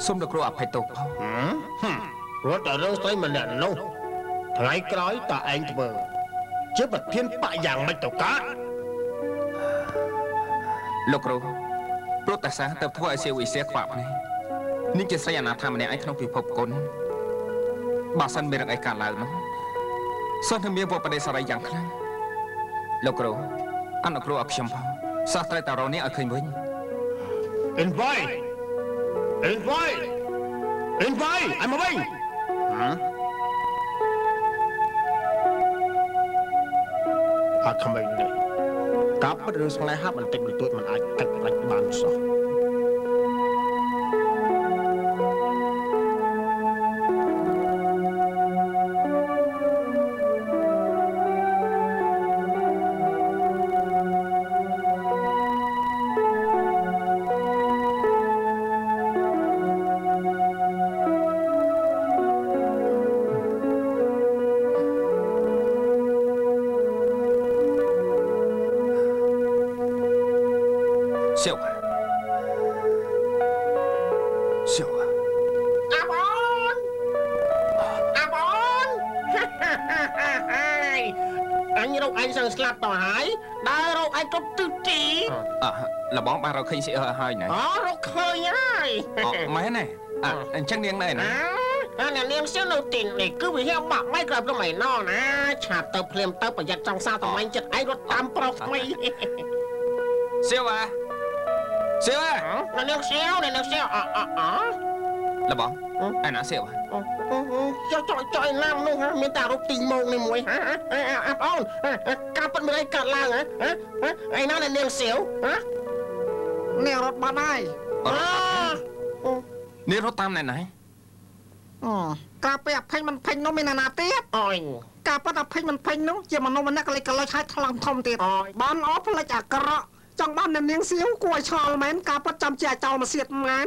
S7: សូមលោកគ្រូអភ័យទោសផង
S6: រត់តែរឿងស្រីម្នាក់នោះថ្ងៃក្រោយតើឯងធ្វើជាប្រធានបកយ៉ាងម៉េចទៅកើត
S7: លោកគ្រូព្រោះតែសាទៅធ្វើឲ្យ CVC ខ្វាក់នេះនេះជាស្រីអនាថាម្នាក់ឯងក្នុងពិភពគុណបើសិនមានរឿងអីកើតឡើងនោះសិស្សនឹងមានវបដិសរីយ៉ាងខ្លាំងលោកគ្រូអនុគ្រោះឲ្យខ្ញុំផងសិស្សត្រូវតែរកនេះឲ្យឃើញវិញ
S6: Invite អញមកវិញអត់ខ្មិញទេកាប់រឿងស្នេហាបន្តិចបន្តួចមិនអាចកាត់ផ្ដាច់បានសោះ
S7: Siêu à? Siêu à?
S3: Anh rục anh sang slap tỏ hái đã rục anh có tư trí
S7: là bọn ba rồi khinh sẽ hơi này
S3: rục khơi nhai
S7: mấy này anh chắc niên này nè
S3: nè niên xíu đầu tiền này cứ vì heo bạc mấy cái trong mày no nè chả tập liềm tập và giặt trong sao tao anh chết ai rốt tam pro mày
S7: Siêu à? Siêu à?
S3: Nè niên xíu
S7: là bọn anh nói siêu à?
S3: cho anh làm luôn hả mình tạo rục tình mông này muội hả ông cá bật mới cả làng hả anh nói là niên xíu hả
S2: nè rốt bạn ai
S7: Nếu rốt tam này này
S2: ការពេលអភ័យមិនភ័យនោះមានអាណាទៀតអូយការប៉ះអភ័យមិនភ័យនោះជាមនុស្សម្នាក់កលិចកលិចហើយថ្លង់ធំទៀតបានអត់ផ្លេចអាក្រក់ចង់បាននាងសៀវគួរឲ្យឆ្ងល់មែនការប៉ះចាំជាចោលមកសៀតមែន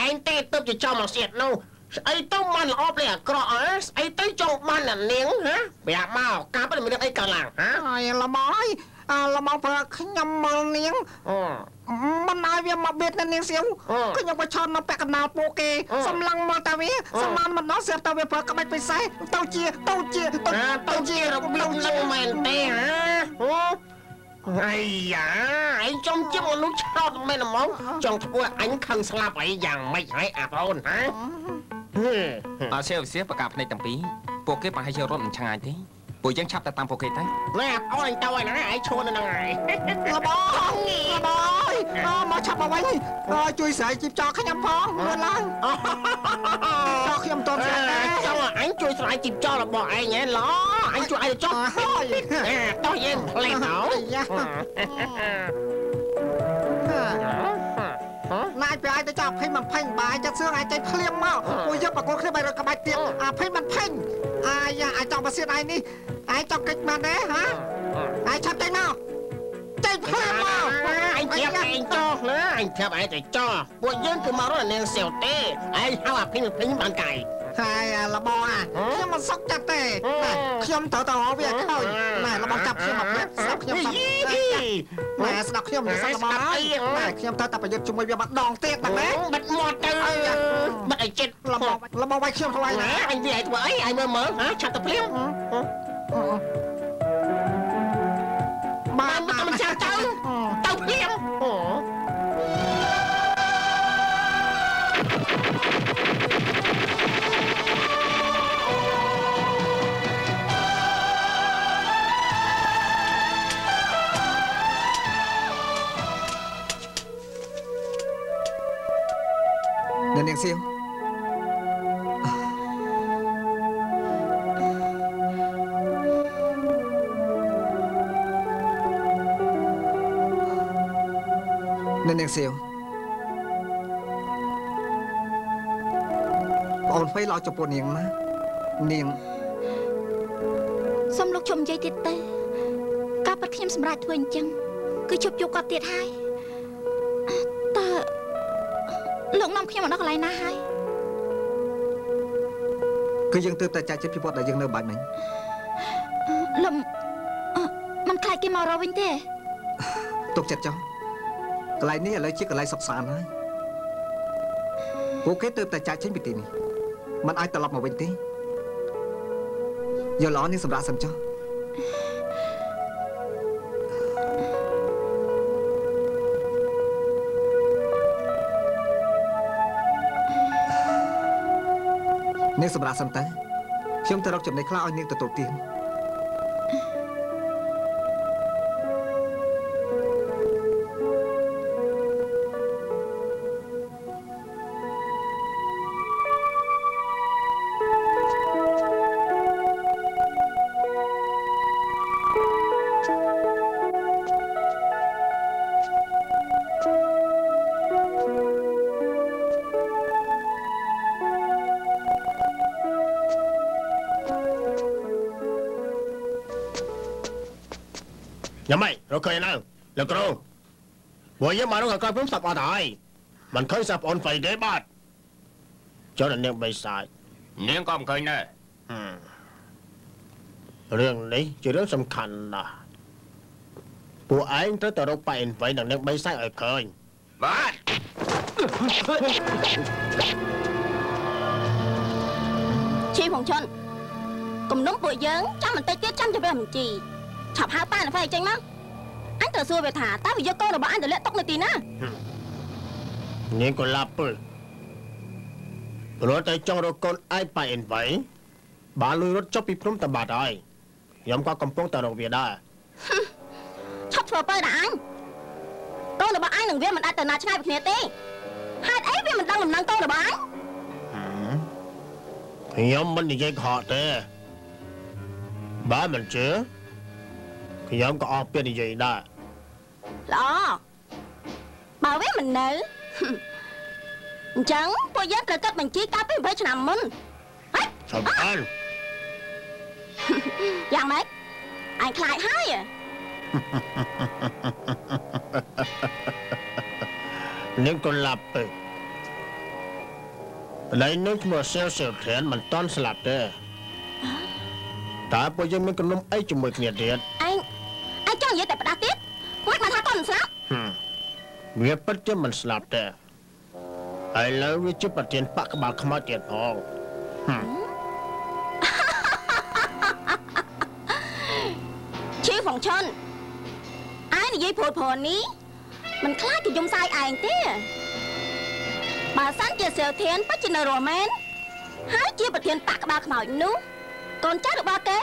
S3: ឯងទេទៅជាចោលមកសៀតនោះស្អីទៅមិនល្អផ្លេអាក្រក់អើស្អីទៅចង់បាននាងហ៎ប្រាប់មកការប៉ះមានអីកើតឡើងហ៎
S2: ហើយល្មហើយល្មប្រើខ្ញុំមើលនាងមិនឲ្យវាមកបៀតនាងសៀវខ្ញុំក៏ឆន់នៅពាក់កណ្ដាលពួកគេសំឡឹងមកតាវាសំបានមិនដល់ស្រាប់តែវាប្រើក្បាច់ពិសេសទៅជារបៀបនឹងមែនទេហ៎
S3: អាយ៉ាអញចំជាមនុស្សឆ្នោតមែនហ្មងចង់ធ្វើអញខឹងស្លាប់អីយ៉ាងម៉េចហើយអាប្អូនហ៎
S7: សៀវប្រកាសភ្នែកទាំងពីរពួកគេប្រហែលជារត់មិនឆ្ងាយទេពួកយើងឆាប់ទៅតាមពួកគេទៅ
S3: ណែអូនទៅហើយណាឯងឈួននៅហ្នឹងហើយ
S2: ល្បងមកឆាប់មកវិញជួយស្រែកជីបចោលខ្ញុំផងលឿនឡើងចោលខ្ញុំតន់ស្អាត
S3: ចង់អញជួយស្រែកជីបចោលរបស់ឯងហ៎ឡអញជួយឯងចុះតោះយើងផ្លែទៅ
S2: ណាយប្រៃទៅចាប់ភ័យមិនភ័យបាយចាត់សឿងអាចចេញភ្លាមមកពួកយកបកគោគ្នាបាយរត់ក្បាច់ទៀតអាភ័យមិនភ័យអាយ៉ាអាចចង់មកសៀតឯងនេះឯងចង់កិច្ចបានទេហ៎ឯងឆាប់ចេញមកចេញភ្លាមមក
S3: អញប្រាប់ឯងចោះណាអញប្រាប់ឯងទៅចោះពួកយើងគឺមករត់នាងសៀវទេឯងហៅអាភ័យបានកាយ
S2: ហើយល្បងខ្ញុំមិនសុខចិត្តទេខ្ញុំត្រូវទៅរកវាខូចណែល្បងចាប់ខ្ញុំមកស្ដាប់ខ្ញុំស្ដាប់ខ្ញុំមិនស្ដាប់ល្បងណែខ្ញុំត្រូវតែប្រយុទ្ធជាមួយវាម្ដងទៀតដល់ណា
S3: បិទមាត់ទៅបិទឲ្យចិត្ត
S2: ល្បងវាយខ្ញុំធ្វើអី
S3: ណាអញវាឲ្យធ្វើអីអញមើលហ៎ឆាប់ទៅភ្លាមបានមកមិនចាំទៅភ្លាម
S2: នាងសៀវនាងសៀវបងហ្វេឡោចំពោះនាងណានាង
S1: សុំលោកជុំនិយាយទៀតទេការប៉ាត់ខ្ញុំសម្រាប់ធ្វើអញ្ចឹងគឺជប់យកគាត់ទៀតហើយតើលោកនាំខ្ញុំមកដល់កន្លែងណាហើយ
S2: គឺយើងទើបតែចាក់ចិត្តពីគាត់ដែលយើងនៅបាច់មិញ
S1: លំមិនខ្លាចគេមករកវិញទេ
S2: ទុកចិត្តចុះកន្លែងនេះឥឡូវជាកន្លែងសុខសាន្តហើយពួកគេទើបតែចាក់ចេញពីទីនេះមិនអាចត្រឡប់មកវិញទេយកល្អនេះសម្រាប់សិនចុះនាងសម្រាប់សិនតើខ្ញុំទៅរកចំណេះខ្លះឲ្យនាងទទួលទាន
S6: យ៉ាងម៉េចរកឃើញនៅលោកគ្រូពួកយើងមករកឲ្យក្រោយព្រមស្ដាប់អត់ហើយមិនឃើញសាប់អូនហ្វៃទេបាទចុះនាងបិសាច
S4: នាងក៏មិនឃើញដែរ
S6: រឿងនេះជារឿងសំខាន់ណាស់ ពួកឯងត្រូវទៅរកប៉ែនវៃនឹងនឹងបីសាច់ឲ្យឃើញ
S4: បាទ
S1: ឈីផងឈុនគំនុំពួកយើងចាំបន្តិចទៀតចាំទៅវាមិនជីឆាប់ហៅប៉ែនវៃចេញមកអញត្រូវសួរវាថាតើវាយកកូនរបស់អញទៅលាក់ទុកនៅទីណា
S6: នាងក៏ឡាប់ពលព្រោះតែចង់រកកូនឯងប៉ែនវៃបានលុយរត់ចុះពីព្រំតបាត់ហើយខ្ញុំក៏កំពុងតែរកវាដែរ
S1: ឈប់ធ្វើបើដល់អញកូនរបស់អញនឹងវាមិនអាចទៅណាឆ្ងាយពីគ្នាទេហេតុអីវាមិនដឹងដំណឹងកូនរបស់អញ
S6: ខ្ញុំមិននិយាយខកទេបើមិនជឿខ្ញុំក៏អស់ពេលនិយាយដែរ
S1: ល្អបើវាមិននៅអញ្ចឹងពួកយើងត្រូវកាត់បញ្ជីកាលពី8ឆ្នាំមុន
S6: សំខាន់
S1: យ៉ាងម៉េចអញខ្លាចហើយ
S6: នឹងក៏ឡាប់ទៅឡៃនោះឈ្មោះសៀវធានមិនតន់ស្លាប់ទេតើពួកយើងមានកំណុំអីជាមួយគ្នាទៀត
S1: អញចង់និយាយតែផ្ដាស់ទៀតមិនថាកូនស្លាប់
S6: វាពិតជាមិនស្លាប់ទេឥឡូវវាជាប្រធានបកក្បាលខ្មោចទៀតផង
S1: ឈីហ្វុងឈុនឯងនិយាយព្រួតនេះមិនខ្លាចគេយំសាយឯងទេបើសិនជាសៀវធានពិតជានៅរស់មែនហើយជាប្រធានបកក្បាលខ្មោចនោះកូនចៅរបស់គេ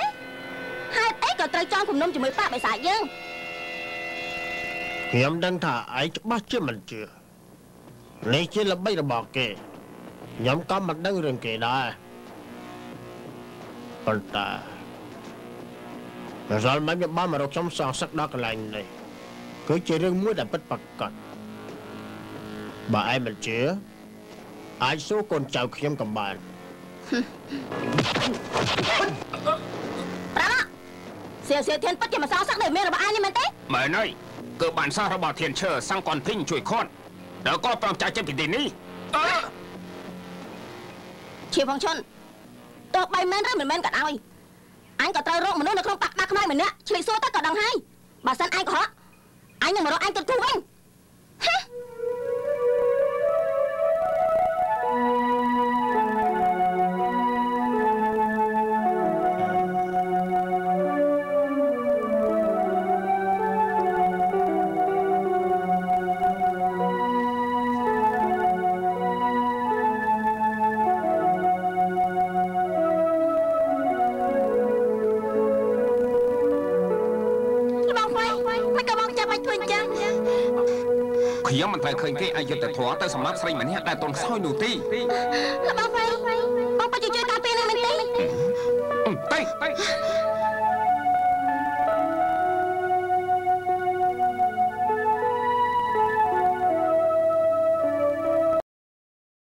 S1: ហេតុអីក៏ត្រូវចងគំនុំជាមួយប៉ាបិសាចយើង
S6: ខ្ញុំដឹងថាឯងច្បាស់ជាមិនជឿនេះជាល្បិចរបស់គេខ្ញុំក៏មិនដឹងរឿងគេដែរប៉ុន្តែរលមិនបានមករកខ្ញុំសងសឹកដល់កន្លែងនេះគឺជារឿងមួយដែលពិតប្រាកដបើឯងមិនជឿអាចសួរកូនចៅខ្ញុំក៏បាន
S1: ប្រាក់សៀវធានពិតជាមិនសងសឹកដោយមានរបស់ឯងនេះមែនទេ
S4: មែនហើយគឺបានសាររបស់ធានឈើសង្កនធីងជួយខាត់ដល់ក៏ប្រំចាច់ចេញពីទីនេះ
S1: ឈីផងឈុនទោះបីមែនឬមិនមែនក៏ដោយអញក៏ត្រូវរកមនុស្សនៅក្នុងបាក់ខ្មៅម្នាក់ឆ្លៀកសួរទៅក៏ដឹងហើយបើសិនឯងកុហកអញនឹងមករកឯងទៅគូវិញ
S7: ខ្ញុំមិនត្រូវឃើញគេអយុត្តិធម៌ទៅសម្រាប់ស្រីម្នាក់ដែលតន់ខ្សោយនោះទេ
S1: បងបងជួយការពារនឹងមែនទេ
S4: ទៅ